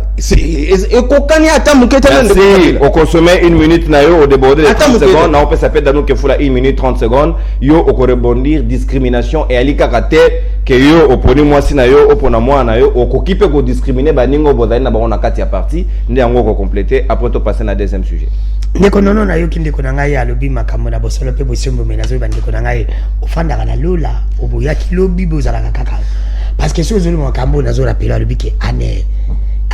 Au consommer 1 minute na yo au déborder de 30 secondes. Na on peut s'appeler dans nous que fula 1 minute 30 secondes. Yo au rebondir discrimination et ali kakate que yo au poni moi si na yo au pona moi na yo au kokipe ko discriminer baningo bozali na bango na kati ya parti ndi yango ko compléter après to passer na deuxième sujet. Ndeko nono na yo kindeko na ngai alobi makambo na bosolo pe bosembo menazo bandeko na ngai ofanda kana lola oboyaki lobi bozala kaka parce que si ozoli makambo nazo rappeler alobi ke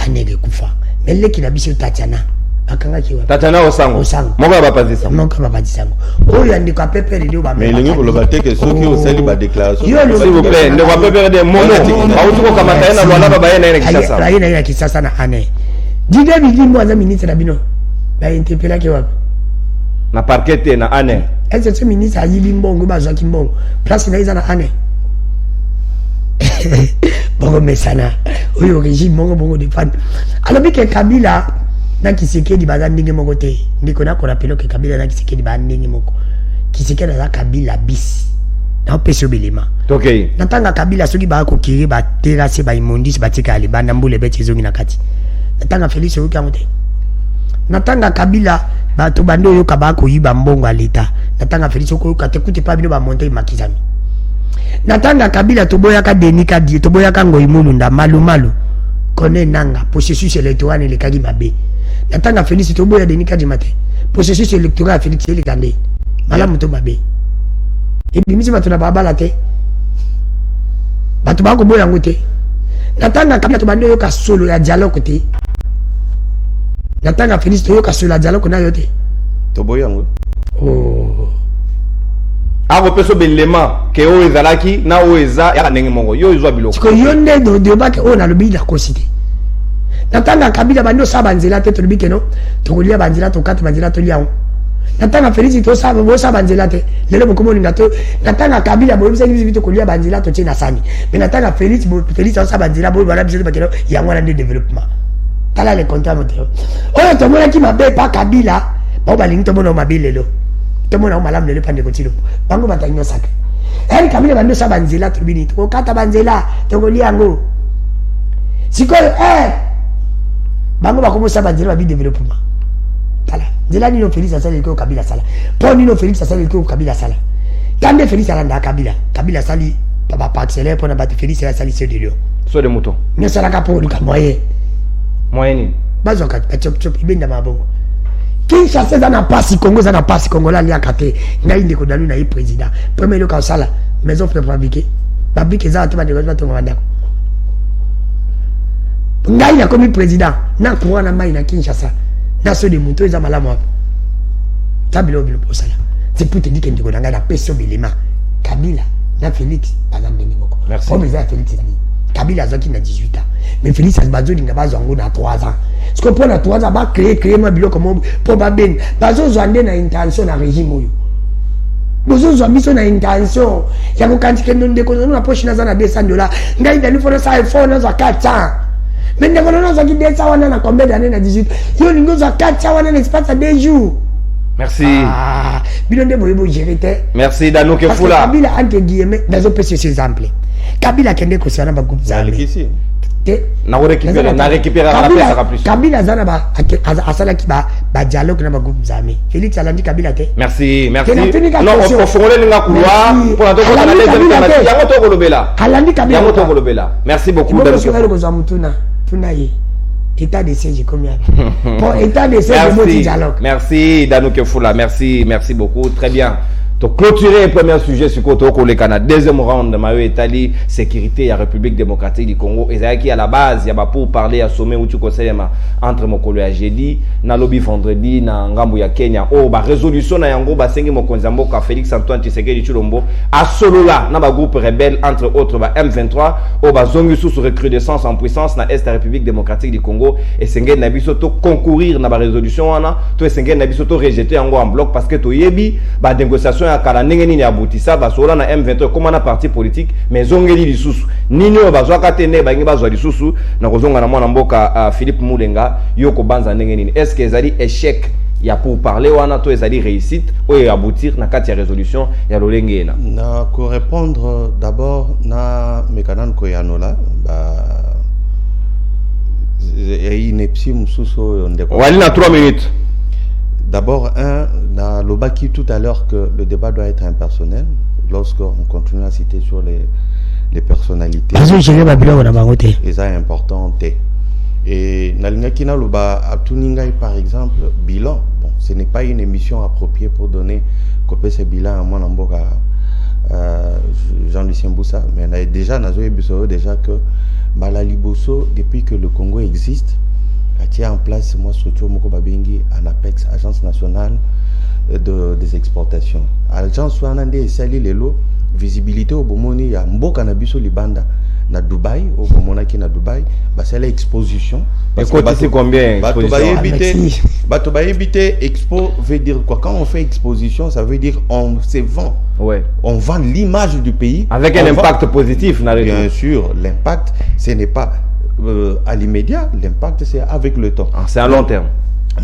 anege kufa mais leki na biso Tatiana akanga ki wa Tatiana osango moko ba pazisa moko ba pazisa oyo andiko pepe ndio ba mais lingi koloba te que ceux qui ont celle ba déclaration s'il vous plaît ne va pepe de mono autu ko kamata na lwana baba yena ina kisasa ayena ina kisasa na ane dide bidi mwaza ministre na bino ba interpella ki wa na parquet na ane est-ce que ministre ayibi mbongo bazwa ki mbongo place na iza na ane bongo mesana oyo régime bongo dépend alors que Kabila na Kisekedi baza ndenge moko te ndiko na ko rappelo que Kabila na Kisekedi ba ndenge moko Kisekedi na Kabila bis na peso belema okay natanga Kabila soki ba ko kiri ba terrasse ba imondis ba tika ali banda mbule beti zongi na kati natanga Félix oyo kangote natanga Kabila ba to bando yo kaba ko yiba mbongo a l'état natanga Félix oyo ka te kuti pa bino ba monter makizami natanga Kabila toboya ka denika die toboya ka ngoi mulunda malu kone nanga processus électoral le kagi mabe natanga Félix toboya denika di mate processus électoral Félix ele kande malamu to mabe e bimisi batuna babala te batu bako boya ngote natanga Kabila to bando yo ka solo ya dialogue te natanga Félix to yo ka solo ya dialogue na yo te to boya ngo ako peso belema ke o ezalaki na o eza ya ndenge mongo yo ezwa biloko ko yonde do ba ke ona lobi la kosite natanga Kabila bando saba nzela te to lobi ke no to kolia banzela to katu banzela to liawo natanga Félix to saba bo saba nzela te lelo bokomo linga to natanga Kabila bo bisa biso to kolia banzela to tina sami mais natanga Félix to saba nzela bo bana biso ba ke no ya ngwana de développement tala le compte moto oyo to mona ki mabe pa Kabila ba ba lingi to mona mabile lo tomona umalamu lele pande kotilo bango batanyo saka Kabila bando sa banzela tribini to kata banzela to goliango siko bango bakomo sa banzela bi développement tala nzela ni no Félix asali ko Kabila sala po ni no Félix asali ko Kabila sala kande Félix alanda Kabila sali papa pa accélère pour na bat Félix asali se delio so de mouton ne sala ka po ka moyen ni bazo ka chop ibenda mabongo Kinshasa na pasi Congo la liaka te ngai ndeko dalu na président premier loka sala maison préfabriquée fabrique za te ba de ko to nganda ngai na komi président na courant na mai na Kinshasa na so de moto eza malamu tabilo bilo posala c'est pour te dire que ndeko ngai na peso bilema Kabila na Félix bazambe moko merci comme ça Félix ni Kabila zaki na 18 ans mais Félix Bazo linga bazango na 3 ans ce que pour na 3 ans ba créer ma bilo comme pour ba ben Bazo zande na intention na régime oyo Bazo zo na intention ya ko kantike ndonde ko na poche na za na $200 ngai ndani fona sa iPhone za 400 mais ndeko na za ki 200 wana na combien d'années na 18 yo lingo za 400 wana na espace à 2 jours merci bilo ndebo yebo gérer te merci Dano Kefula Kabila entre guillemets Bazo pèse ces exemples Kabila kende ko sana ba groupe za na récupérer la pesa plus Kabila zana ba asala ki ba dialogue na ba groupe zami Félix alandi Kabila te merci non au fongole linga couloir pour la to analyse de yango to kolobela alandi Kabila yango to kolobela merci beaucoup de tuna ye état de siège combien pour état de siège de dialogue merci Dano Kefula merci beaucoup très bien. Donc clôturer le premier sujet sur le Canada. Deuxième round de Mario Etali, sécurité et République démocratique du Congo. Et c'est qui à la base, il y a pour parler à sommet où tu conseilles entre Mokolo et jeudi, na lobby vendredi, na Ngambu ya Kenya. Oh, ba résolution na yango ba sengi mokonzambo ka Félix Antoine Tshisekedi Tshilombo. À solo là, na ba groupe rebelle entre autres ba M23, oh ba zongi sous recrudescence en puissance na Est République démocratique du Congo. Et sengi na biso to concourir na ba résolution wana, to sengi na biso to rejeter yango en bloc parce que to yebi ba négociation kala ndenge nini abutisa basola na M23 comme na parti politique mais ongeli lisusu nini bazwa katene bangi bazwa lisusu na kozonga na mwana mboka Philippe Moulenga yoko banza ndenge nini est-ce que ezali échec ya pour parler wana to ezali réussite ou aboutir na kati ya résolution ya lolenge na ko répondre d'abord na mekanan ko yanola ba inepsi mususo ndeko wali na 3 minutes. D'abord, dans le Baki tout à l'heure que le débat doit être impersonnel, lorsqu'on continue à citer sur les personnalités. Et ça est important. Et Nalingakina Luba Atuningai par exemple, bilan. Bon, ce n'est pas une émission appropriée pour donner ce bilan à Mwanamboka Jean-Lucien Boussa. Mais on a déjà, déjà que Bala Liboso, depuis que le Congo existe, a tient en place moi structure moko babengi ANAPEX, Agence nationale des exportations. Agence wanande sali lelo visibilité au bomoni ya mboka na biso libanda na Dubaï, au bomona qui na Dubaï, bah c'est l'exposition. Et quoi c'est combien Bato ba éviter expo veut dire quoi? Quand on fait exposition, ça veut dire on se vend. Ouais. On vend l'image du pays avec un impact positif. Bien sûr, l'impact ce n'est pas à l'immédiat, l'impact c'est avec le temps. Ah, c'est à long terme.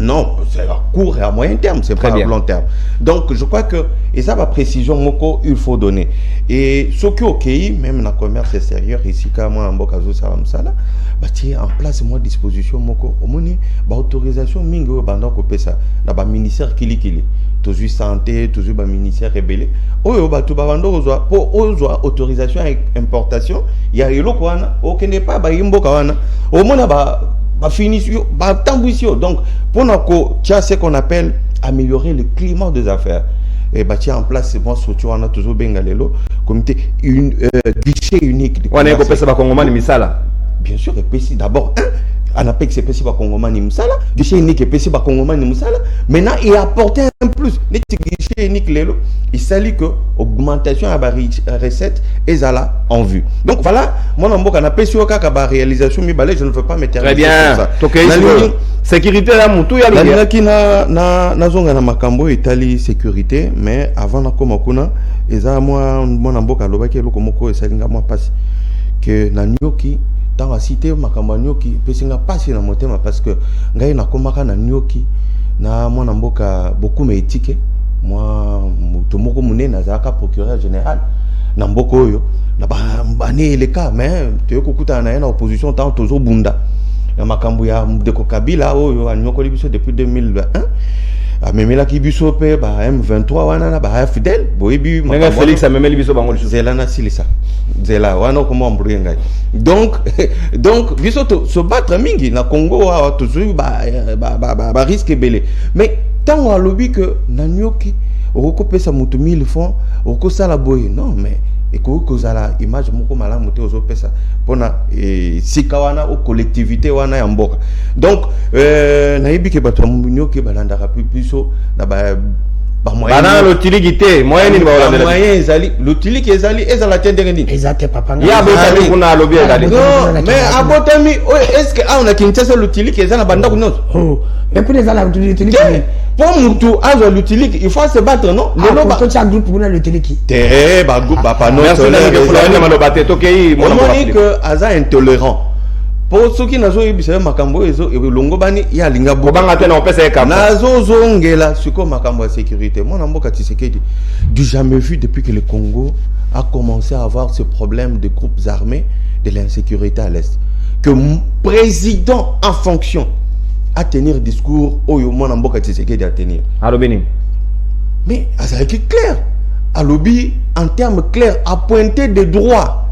Non, c'est à court et à moyen terme, c'est pas à long terme. Donc je crois que, et ça va précision moko il faut donner. Et ce qui est ok, même dans le commerce extérieur, ici quand moi en Bokazo Salamsala, bah tiens en place moi disposition moko, au moins bah autorisation mingo bandant coupé ça, dans le ministère kili toujours santé, toujours le ministère rebelle. Oh bah tout bah bandant pour autorisation à importation, il y a le quoi, aucun n'est pas bah imbo kawana, au moins bah finition, donc pour nous ce qu'on appelle améliorer le climat des affaires et en place moi surtout on a toujours bengalelo comité une guichet unique on est coupé ça va Congomani misala bien sûr et d'abord on appelle que c'est possible à Congomani misala guichet unique et possible à Congomani misala maintenant il a apporté un plus les guichet unique lelo il s'allie que augmentation à la recette et là en vue. Donc voilà, moi on a appelé sur la réalisation je ne veux pas m'éterniser. Très bien. Sécurité là mutu ya luya. Qui na zonga na makambo Italie sécurité mais avant na koma kuna eza moi mona mboka lobaki eloko moko esalinga moi passe que na nyoki dans la cité makambo nyoki pesinga passe na motema parce que ngai na komaka na nyoki na mona mboka beaucoup m'étiqué moi tomoko munene azaka procureur général na mboko oyo na ba ne le cas mais tu okuta na opposition tant toujours bunda na makambo ya Ndeko Kabila oyo anyokoli biso depuis 2021 amemela ki biso pe ba M23 wana na ba fidèle boyebi makambo Félix amemeli biso bango liso zela na silisa zela wana ko mo mbruye ngai donc biso to se battre mingi na Congo wa toujours ba risque belé mais tant on a lobby que nanyoki okopesa mutu 1000 francs okosala boye non mais ekozala image moko malamu te ozopesa pona sika wana o collectivité wana ya mboka donc nayebi ke bato munyoki balandaka biso na ba moyen bana lotiliki te moyen ni ba wala moyen ezali lotiliki ezala tendenge nini ezate papa ya botami kuna lobby ezali non mais abotami est-ce que on a kinchasa lotiliki ezala banda kuno oh mais pour les ala lotiliki pour mutu azo lotiliki il faut se battre non le ba to cha groupe kuna lotiliki te ba groupe ba pas non c'est maloba te tokei mona que aza intolérant pour ceux qui nazo yebisa makambo ezo longo bani ya linga bo banga te na opesa e kam nazo zongela suko makambo ya sécurité mon mboka Tshisekedi du jamais vu depuis que le Congo a commencé à avoir ce problème de groupes armés de l'insécurité à l'est que président en fonction à tenir discours oyo mon mboka Tshisekedi à tenir alobini mais ça est clair alobi en termes clairs à pointer des droits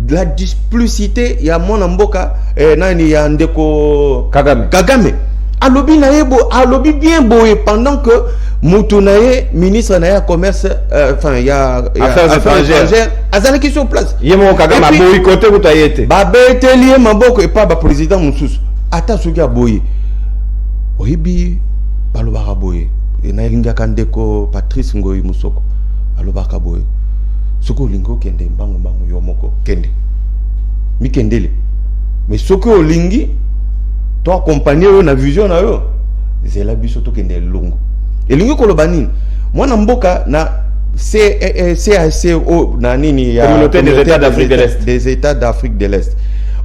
la duplicité ya mwana mboka nani ya Ndeko Kagame alobi na yebo alobi bien boye pendant que mutu na ye ministre na ya commerce enfin ya affaires étrangères azalaki sur place yemo Kagame boye côté kutayete ba beteli maboko et pas ba président mususu ata soki aboye oyibi balobaka boye na lingaka Ndeko Patrice Ngoyi Musoko alobaka boye soko lingo kende mbango yo moko kende mi kendele mais soko olingi to accompagner na vision na yo c'est la biso to kende longo elingi koloba nini mwana mboka na CACO na nini ya communauté des États d'Afrique de l'Est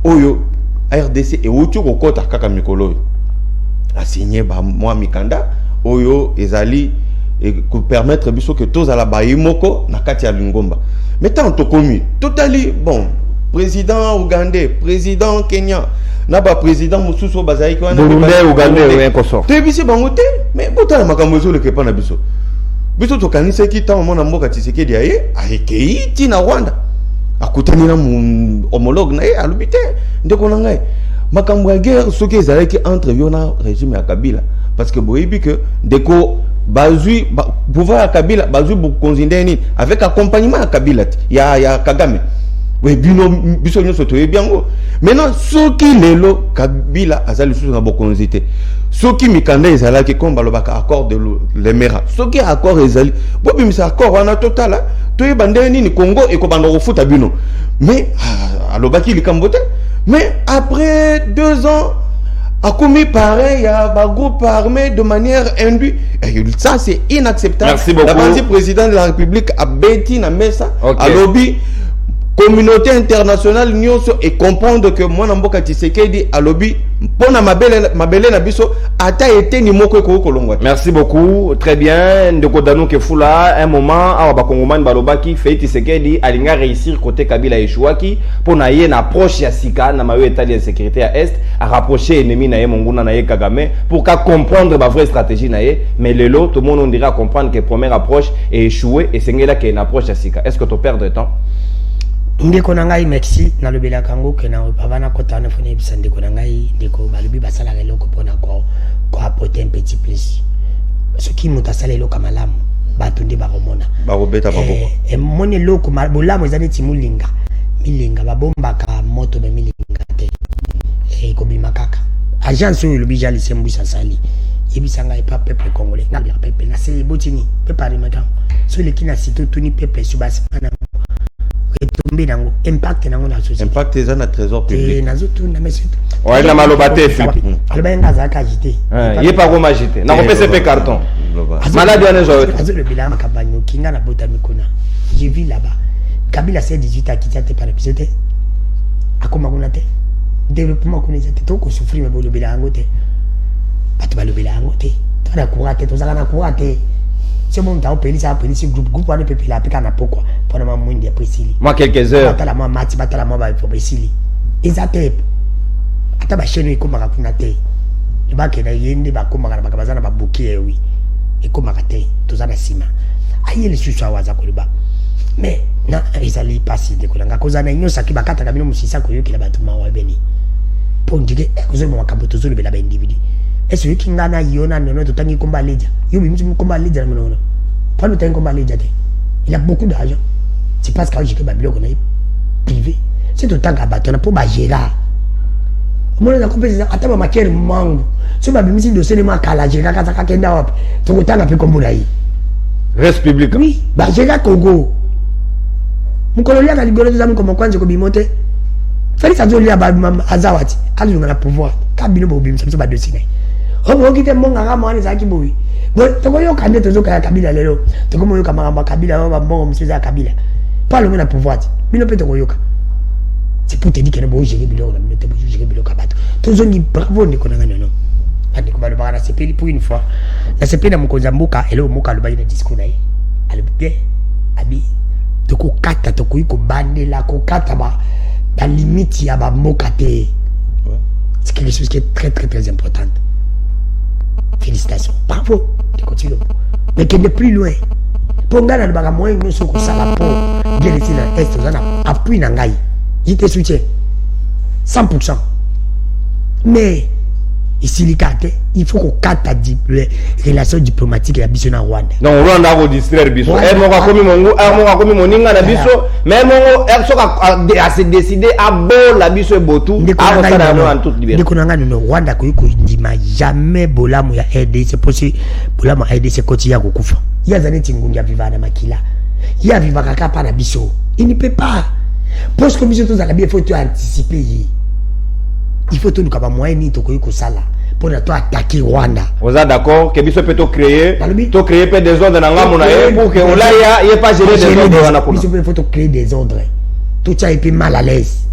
oyo RDC et ocho kokota kaka mikolo a signé ba moi mikanda oyo ezali et pour permettre biso que tous à la baïmoko na kati ya Lingomba mais tant to commis totally bon président ougandais président Kenya na ba président mususu bazai ko na ougandais ou koso te bisi bangote mais botala makambo zo le kepa na biso to kanisa ki tant mona mboka Tshisekedi aye akei ti na Rwanda akutani na homologue na ye alubite ndeko na ngai makambo ya guerre soki ezalaki entre yo na régime ya Kabila parce que boyebi que Ndeko bazui pouvoir ya Kabila bazui beaucoup considérer avec accompagnement ya Kabila ya Kagame Oui, biso nyonso toyebi yango. Maintenant soki lelo Kabila azali sous na bokonzité. Soki mikanda ezalaki comme balobaka accord de l'Emera. Soki accord ezali, bo bimisa accord wana total, toyeba ndeni ni Congo et ko banda kofuta bino. Mais alobaki likambote. Mais après 2 ans a commis pareil à un groupe armé de manière induite. Et ça, c'est inacceptable. Merci beaucoup. La président de la République a bêti na mesa, Okay. a lobby, communauté internationale, et comprendre que moi, Namboka Tshisekedi a lobby, pour na mabele na biso, ata été ni moko kolongwa. Merci beaucoup, très bien. Ndeko Danou Kefula, un moment, awa bakongomani balobaki, Félix Tshisekedi alinga réussir côté Kabila Echouaki pour na yé na approche ya Sika na mayo état de sécurité à est, à rapprocher ennemi na yé Monguna na yé Kagame pour qu'à comprendre ma vraie stratégie na yé, mais le lot tout le monde on dirait à comprendre que première approche est échouée et c'est là qu'il y a une approche à Sika. Est-ce que tu perds de temps? Ndeko nangai merci na lobela kango ke na bavana kota na fone bisa ndeko nangai ndeko balobi basala reloko pona ko apporter un petit plus ce qui muta sala eloko malamu bato nde baromona Barobeta baboko. E moni eloko bolamu ezali timulinga milinga babombaka moto be milinga te e ko bima kaka agence oyo lobi jali sembuisa sali yebisanga e pa peuple congolais na bien peuple na se botini peuple arimakan so le kina sito tuni peuple subasana retomber nango impact nango na société Impact est un trésor public. nazo tout na mesu Ouais, na malobate Philippe. alba ngaza ka agité Yé pas goma agité. Na ko PCP carton. Malade wana zo. azo le bilan makabanyo kinga na bota mikona. J'ai vu là-bas. Kabila c'est 18 à Kitiate par épisode. Akoma kuna te. Développement kuna te to ko souffrir mais le bilan ngote. Bato ba le bilan ngote. To na courate to zaka na courate. C'est mon temps pays ça pays groupe wana pepe la pika na pourquoi pour na mwindi ya presili. Moi quelques heures. Batala moi mati batala moi ba presili. Ezate ata ba chaîne ikomaka kuna te. Ba ke na yende ba komaka na bakabazana ba bouquet oui. Ikomaka te tozana sima. Aye le susu awaza koliba. Mais na ezali pasi de kolanga kozana nyosa ki bakata kabino musisa koyoki la batuma wa beni. Pour dire que mo makambo tozolo bela ba individu. Est-ce que kingana yona nono to tangi komba leja. Yo bimtu komba leja na nono. Pas le tangi komba leja te. Il a beaucoup d'argent. C'est parce que j'ai babilo qu'on a privé. C'est tout temps qu'abatona pour ba gérer. Moi na compétition ataba makere mangu. So ba bimisi do sene makala gérer kata kakenda wapi. To kutanga pe kombola yi. Reste public. Oui, ba gérer Congo. Mukololia ka ligolo zamu ko mokwanze ko bimote. Félix azolia ba azawati. Ali na pouvoir. Kabino bo bimisa so ba dosine. Omo okite monga kama wani zaki boy. Bo to ko yo kande to zo ka Kabila lelo. To ko moyo kama Kabila ba mbongo msiza Kabila. Pas le même pouvoir. Bino pe to ko yoka. C'est pour te dire que bo gérer bilo na bino te bo gérer bilo ka bato. To zo ni bravo ni ko na ngano. Andi ko ba ba na sepeli pour une fois. La sepeli na mukonza mboka elo mboka lo ba ina discours na ye. Ale bien abi to ko kata to ko iko bandela ko kata ba limite ya ba mboka te. C'est quelque chose qui est très très très important. Félicitations. Bravo. Tu continues. Mais qui est plus loin. Pour nga na baka moyen nous so ko sala po. Bien ici na est ozana appui na ngai. Je te soutiens 100%. Mais ici il faut qu'on cadre les relations diplomatiques et la biso na Rwanda. Non, Rwanda ko distraire biso. Mo ka komi mongo, mo ka komi moninga na biso, mais mo so ka se décider à bo la biso e botu, a ko sala no en toute liberté. Ndeko nanga no Rwanda ko ndima jamais bolamu ya RDC posi bolamu RDC koti ya kokufa. Ya zaneti ngunja vivana makila. Ya viva kaka pa na biso. Il ne peut pas. Parce que biso to za bien faut anticiper. Il faut tout nous capable moyen ni to ko sala pour toi attaquer Rwanda. Vous êtes d'accord que biso peut to créer peu des ordres na ngamu na ye pour que on la ya pas gérer des ordres na kuna. Biso faut to créer des ordres. Tout ça est peu mal à l'aise.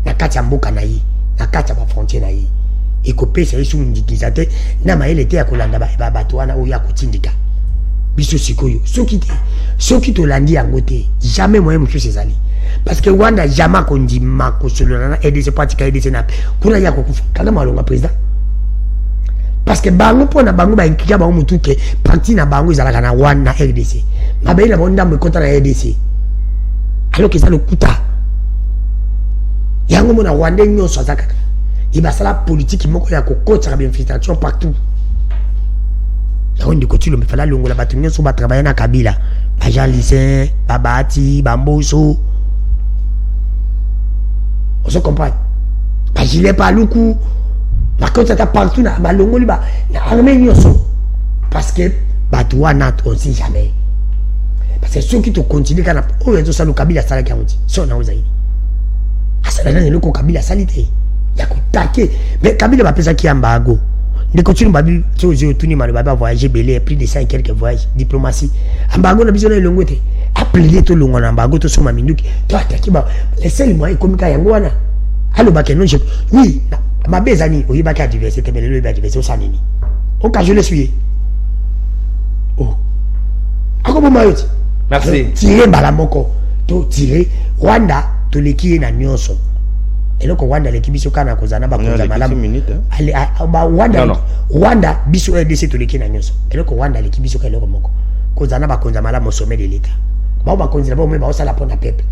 Na kati mboka na yi, na kati ba frontière na yi. Et ko pesa isu ndikisa te na maele te ya kolanda ba bato wana o ya kotindika. Biso sikoyo soki to landi yango te jamais moyen monsieur Césali. Parce que Rwanda jamais kondi mako solona aider se pratique aider na kuna ya kokufa kana malonga président parce que bango pona bango ba inkia bango mutuke parti na bango izalaka na Rwanda RDC mabe na bonda mo kota na RDC alors que ça le kuta yango mona Rwanda nyoso azaka ibasala politique moko ya kokota ka infiltration partout yaondi kotilo mefala longo la batu nyoso ba travailler na Kabila ba Jean Lycée ba Bati ba Mboso On se comprend. Je n'ai pas le coup. Par contre, ça partout, na malongo liba, na armée nyoso. Parce que, toi, on ne sait jamais. Parce que ceux qui te continuent, quand on a ça, le Kabila Sala qui a dit, si on a osé. Ah, ça n'a le Kabila Salité. Il y a qu'à taquer. Mais Kabila va penser qu'il y a un bago. Ne continue pas de tout le monde voyager, belé, plus de 100 quelques voyages, diplomatie. Un bago n'a besoin de longueté. Appelez tout le monde en bago, tout sur ma minute. Toi, tu vas les seuls moyens comme Kayangwana. Alors, oui, ma bezani, oui, ma diversité, mais le diversité, ça n'est pas. Ok, je le suis. Oh. Merci. Tirer Balamoko, tirer Rwanda, tu l'équipe na nyonso. Et donc Rwanda l'équipe biso kana kozana ba kozana malamu. Rwanda biso RDC tu l'équipe na nyonso. Et donc Rwanda l'équipe biso kana moko. Kozana ba kozana malamu au sommet de l'État. Ba kozana ba même ba ça la pour la peuple.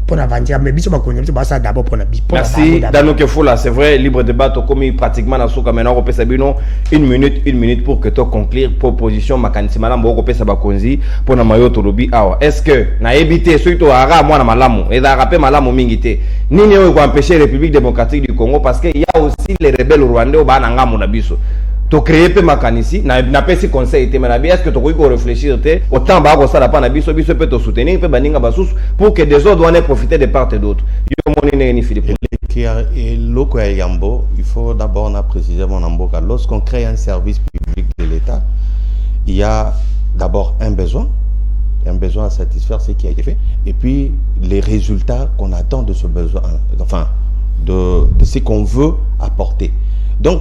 Pour la vendre mais biso ba kozana biso ba ça d'abord pour la Merci Dano Kefola, c'est vrai libre débat to comme pratiquement na soka maintenant on peut sabino 1 minute pour que to conclure proposition makanisi malamu on peut saba konzi pour na mayoto lobi awa. Est-ce que na éviter surtout ara moi na malamu et da rapper malamu mingité nini yo ko empêcher République démocratique du Congo parce que il y a aussi les rebelles rwandais au bana ngamu na biso to créer pe makanisi na pesi conseil te mais est-ce que to ko réfléchir te autant ba ko sala pa na biso peut te soutenir pe baninga basus pour que des autres doivent profiter de part et d'autre yo moni ni Philippe et loko ya yambo il faut d'abord préciser mon amboka lorsqu'on crée un service public de l'État il y a d'abord un besoin à satisfaire ce qui a été fait et puis les résultats qu'on attend de ce besoin enfin de ce qu'on veut apporter donc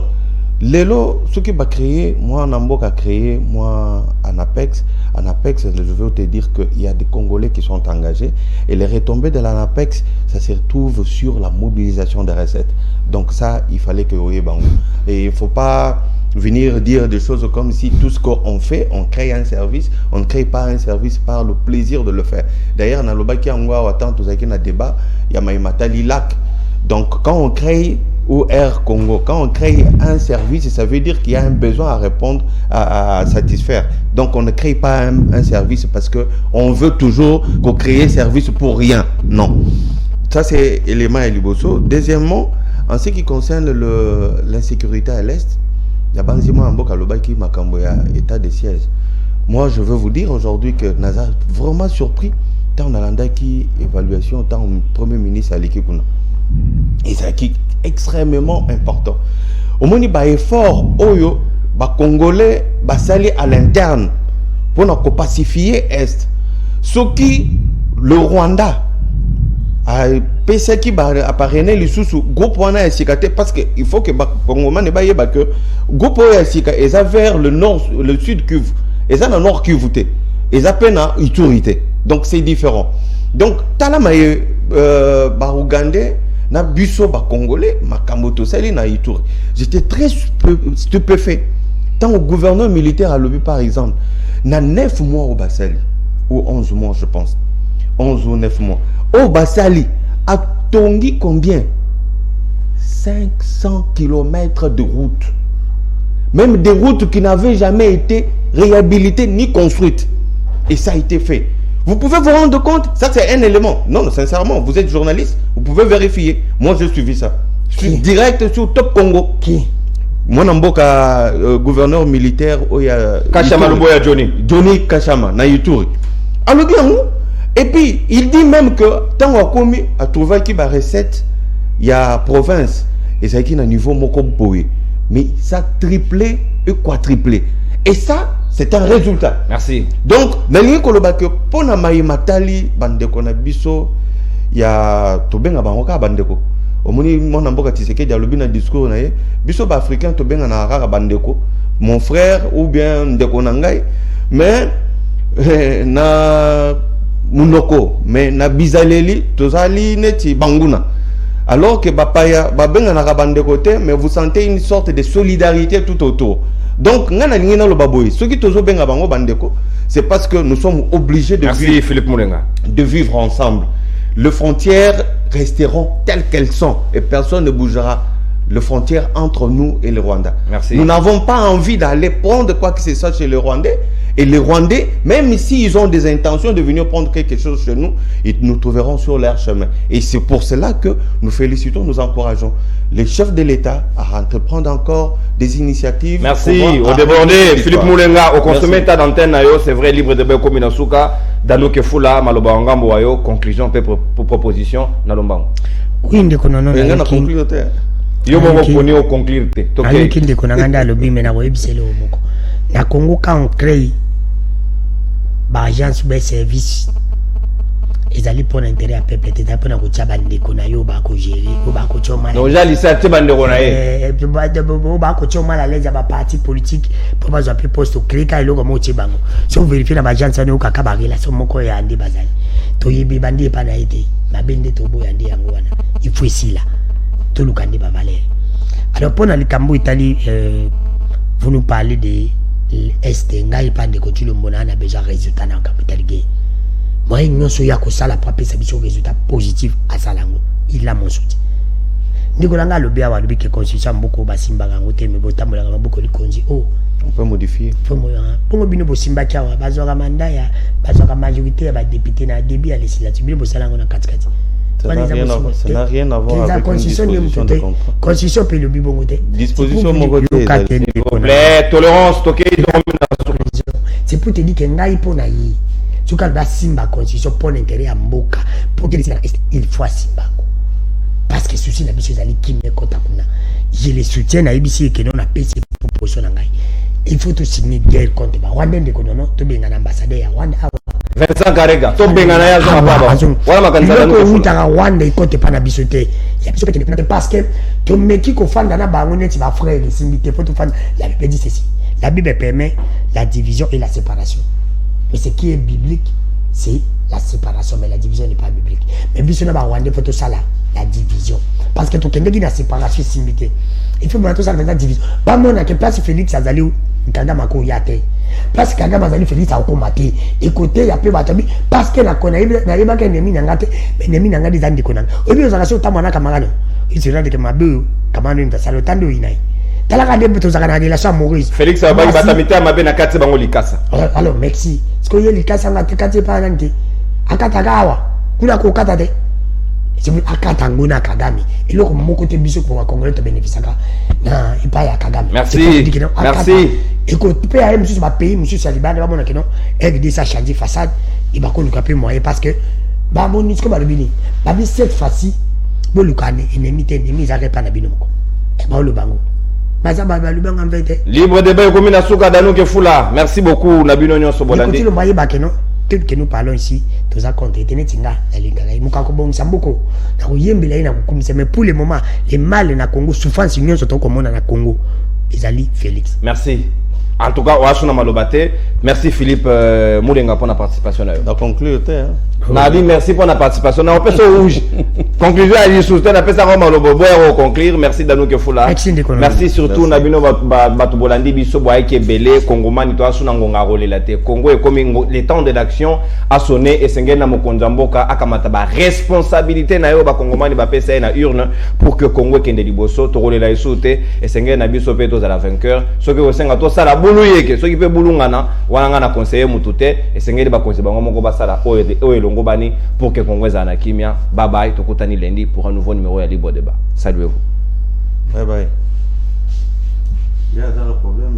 Lelo, ce qui va créer, moi, Nambok a créé, moi, Anapex, je veux te dire qu'il y a des Congolais qui sont engagés et les retombées de l'Anapex, ça se retrouve sur la mobilisation des recettes. Donc ça, il fallait que vous ayez bango. Et il ne faut pas venir dire des choses comme si tout ce qu'on fait, on crée un service, on ne crée pas un service par le plaisir de le faire. D'ailleurs, dans le Baki Angwa, attends, tout ça qui est un débat, il y a Maïmatali Lac. Donc quand on crée ou Air Congo, quand on crée un service, ça veut dire qu'il y a un besoin à répondre, à satisfaire. Donc on ne crée pas un service parce qu'on veut toujours qu'on crée un service pour rien. Non. Ça c'est élément à Liboso. Deuxièmement, en ce qui concerne l'insécurité à l'Est, il y a un Mboka Lobaki Makamboya, état de siège. Moi je veux vous dire aujourd'hui que Nazar est vraiment surpris tant on a qui évaluation, tant le Premier ministre à l'équipe. Et c'est extrêmement important. Au moins, il y a un effort, les Congolais sali à l'interne pour nous pacifier l'Est. Ce qui, le Rwanda, a pensé qu'il va apparaître les sous groupe Rwanda parce qu'il faut que les Congolais ne pas que groupe Rwanda est vers le nord, le sud Kivu, et ça dans le nord Kivu, et ça peine à Ituri. Donc c'est différent. Donc, Talamaye Barougandais, na biso ba congolais makamoto sali na Ituri. J'étais très stupéfait. Tant au gouverneur militaire à Lobi par exemple, na 9 mois au Basali ou 11 mois je pense. 11 ou 9 mois. Au Basali a Tongi combien 500 km de route. Même des routes qui n'avaient jamais été réhabilitées ni construites. Et ça a été fait. Vous pouvez vous rendre compte, ça c'est un élément. Non, sincèrement, vous êtes journaliste, vous pouvez vérifier. Moi, j'ai suivi ça. Je suis direct sur Top Congo. Qui moi, Namboka, gouverneur militaire, Kachama Luboya Johnny Kachama, na Ituri. Alors, bien, et puis, il dit même que tant qu'on a commis à trouver qui va recette, il y a province, et c'est qui a un niveau moko boé. Mais ça triplé et quadruplé. Et ça, c'est un résultat. Merci. Donc, Nalingi Kolobake, pour na Matali, Bandeko na biso, il y a Tobenga Bangoka Bandeko. Au moni mon amboka tiseke dialogue na discours na ye, biso ba africain Tobenga na rara Bandeko, mon frère ou bien Ndeko Nangai, mais na Munoko, mais na Bizaleli, Tozali neti Banguna. Alors que Bapaya, Babenga na Bandeko te, mais vous sentez une sorte de solidarité tout autour. Donc, ce qui c'est parce que nous sommes obligés de vivre ensemble. Les frontières resteront telles qu'elles sont et personne ne bougera. Les frontières entre nous et le Rwanda. Merci. Nous n'avons pas envie d'aller prendre quoi que ce soit chez le Rwandais Et les Rwandais, même s'ils ont des intentions de venir prendre quelque chose chez nous, ils nous trouveront sur leur chemin. Et c'est pour cela que nous félicitons, nous encourageons les chefs de l'État à entreprendre encore des initiatives. Merci. Au débordé, Philippe Moulenga, au consommé ta d'antenne, c'est vrai, libre de Beko Minasuka, Dano Kefula, Maloba Ngambo Ayo, conclusion, pour proposition, Nalombango. Oui, ndeko nono na conclure. Yo mo koni o conclure te. Ali kinde ko nanganda lobi mena ko ebisele o moko. Na Congo ka on crée ba agence ba service. Ezali pour l'intérêt à peuple te tapona ko tshaba ndeko na yo ba ko gérer, ko ba ko tshoma. Donc jali sa te bandeko na ye. Ba ko tshoma la leza ba parti politique pour ba zapi poste au créer ka eloko mo tsheba ngo. So vérifier na ba agence na ka ka ba relation moko ya andi bazali. To yebi bandi pa na ite. Ma bende to boya ndi yango wana. Il faut ici là. Tout le candidat va valer. Alors pour le Cambo Italie, vous nous parlez de l'Est, ngai pas de continuer mon an a besoin résultat dans le capital gay. Moi, il n'y a pas ça la propre résultat positif à Salango. Il a mon soutien. Nicolanga le bien avoir le que constitution beaucoup basimba gangote mais botambola beaucoup de konzi. Oh, on peut modifier. Pour moi bino bosimba kiawa bazoka mandaya bazoka majorité ya ba député na début à législative bino bosalango na katikati. Ça n'a rien à voir avec une disposition de contrat. Constitution peut le bibongote. Disposition mongote. Tolérance, toqué. C'est pour te dire que ngai pona yi. Tu quand va simba constitution pour l'intérêt à mboka. Pour que il faut simba. Parce que ceci n'a pas ali qui me kota kuna. Je les soutiens à IBC que non a payé ces propositions ngai. Il faut tout signer guerre contre ba Rwanda de konono to benga ambassadeur ya Rwanda. Vincent Karega to benga na ya zama baba. Wala makanisa no ko utanga Rwanda ikote pa na bisote. Ya bisote que parce que to meki ko fanda na bango neti ba frère les simité faut tout fanda. La Bible dit ceci. La Bible permet la division et la séparation. Mais ce qui est biblique, c'est la séparation, mais la division n'est pas biblique. Mais biso na ba Rwanda faut tout ça là, la division. Parce que to kende na séparation simité. Il faut maintenant tout ça la division. Pas mon na que place Félix Azali Kanga mako yate parce que Kanga mazali Félix a komate écoutez ya pe batabi parce que na kona na yeba ke nemi ngate nemi ngade zandi kona obi ozala so tamana kamangano isira de mabe kamano nda salo tando inai talaka de beto zakana de la sa Maurice Félix a bayi batamita mabe na kati bango likasa. Alors merci ce que ye likasa ngate kati pa nanti akatagawa kuna ko kata de c'est akata ngona Kagame et loko moko te biso pour Congolais te bénéficier na ipa ya Kagame. Merci. Merci. Écoute, PAM monsieur ma pays monsieur Saliba va mon que non RD ça changer façade il va qu'on nous caper moyen parce que ba mon nisco ba le bini ba bi cette fois-ci bo lukane ennemi ils arrêtent pas na bino ko ba le bango baza ba le bango en fait libre débat comme na suka Dano Kefula. Merci beaucoup na bino nyoso bolandi. Écoutez le moyen ba que non tout que nous parlons ici tous à compte tenez tinga la lingala imuka ko bon samboko na ko yembela ina ko kumisa mais pour le moment les mal na Congo souffrance union surtout comme na Congo ezali Félix. Merci. En tout cas, Oasuna Malobate, merci Philippe Moulenga pour la participation. On conclut, hein? Nabi, merci pour la participation. On peut se rouge. Conclusion à l'issue, on appelle ça Malobo. Bon, conclure. Merci Dano Kefula. Merci surtout Nabino Batubolandi Biso Boaike Belé, Congomani, toi, Sunangonga Rolelate. Congo est comme les temps de l'action a sonné et Sengena Mokonzamboka Akamataba. Responsabilité Nayoba Congomani Bapesa na urne pour que Congo Kende Liboso, Torolela Soute et Sengena Biso Petos à la vainqueur. Ce que vous savez, ça la boulouye, ce qui peut boulungana, Wananga conseiller Mutute et Sengena Bakonse Bango Basala, Oelo Ngobani pour que Congo Zana Kimia. Bye bye, Tokutani lundi pour un nouveau numéro à Libre Débat. Saluez-vous. Bye bye. Il y a un problème.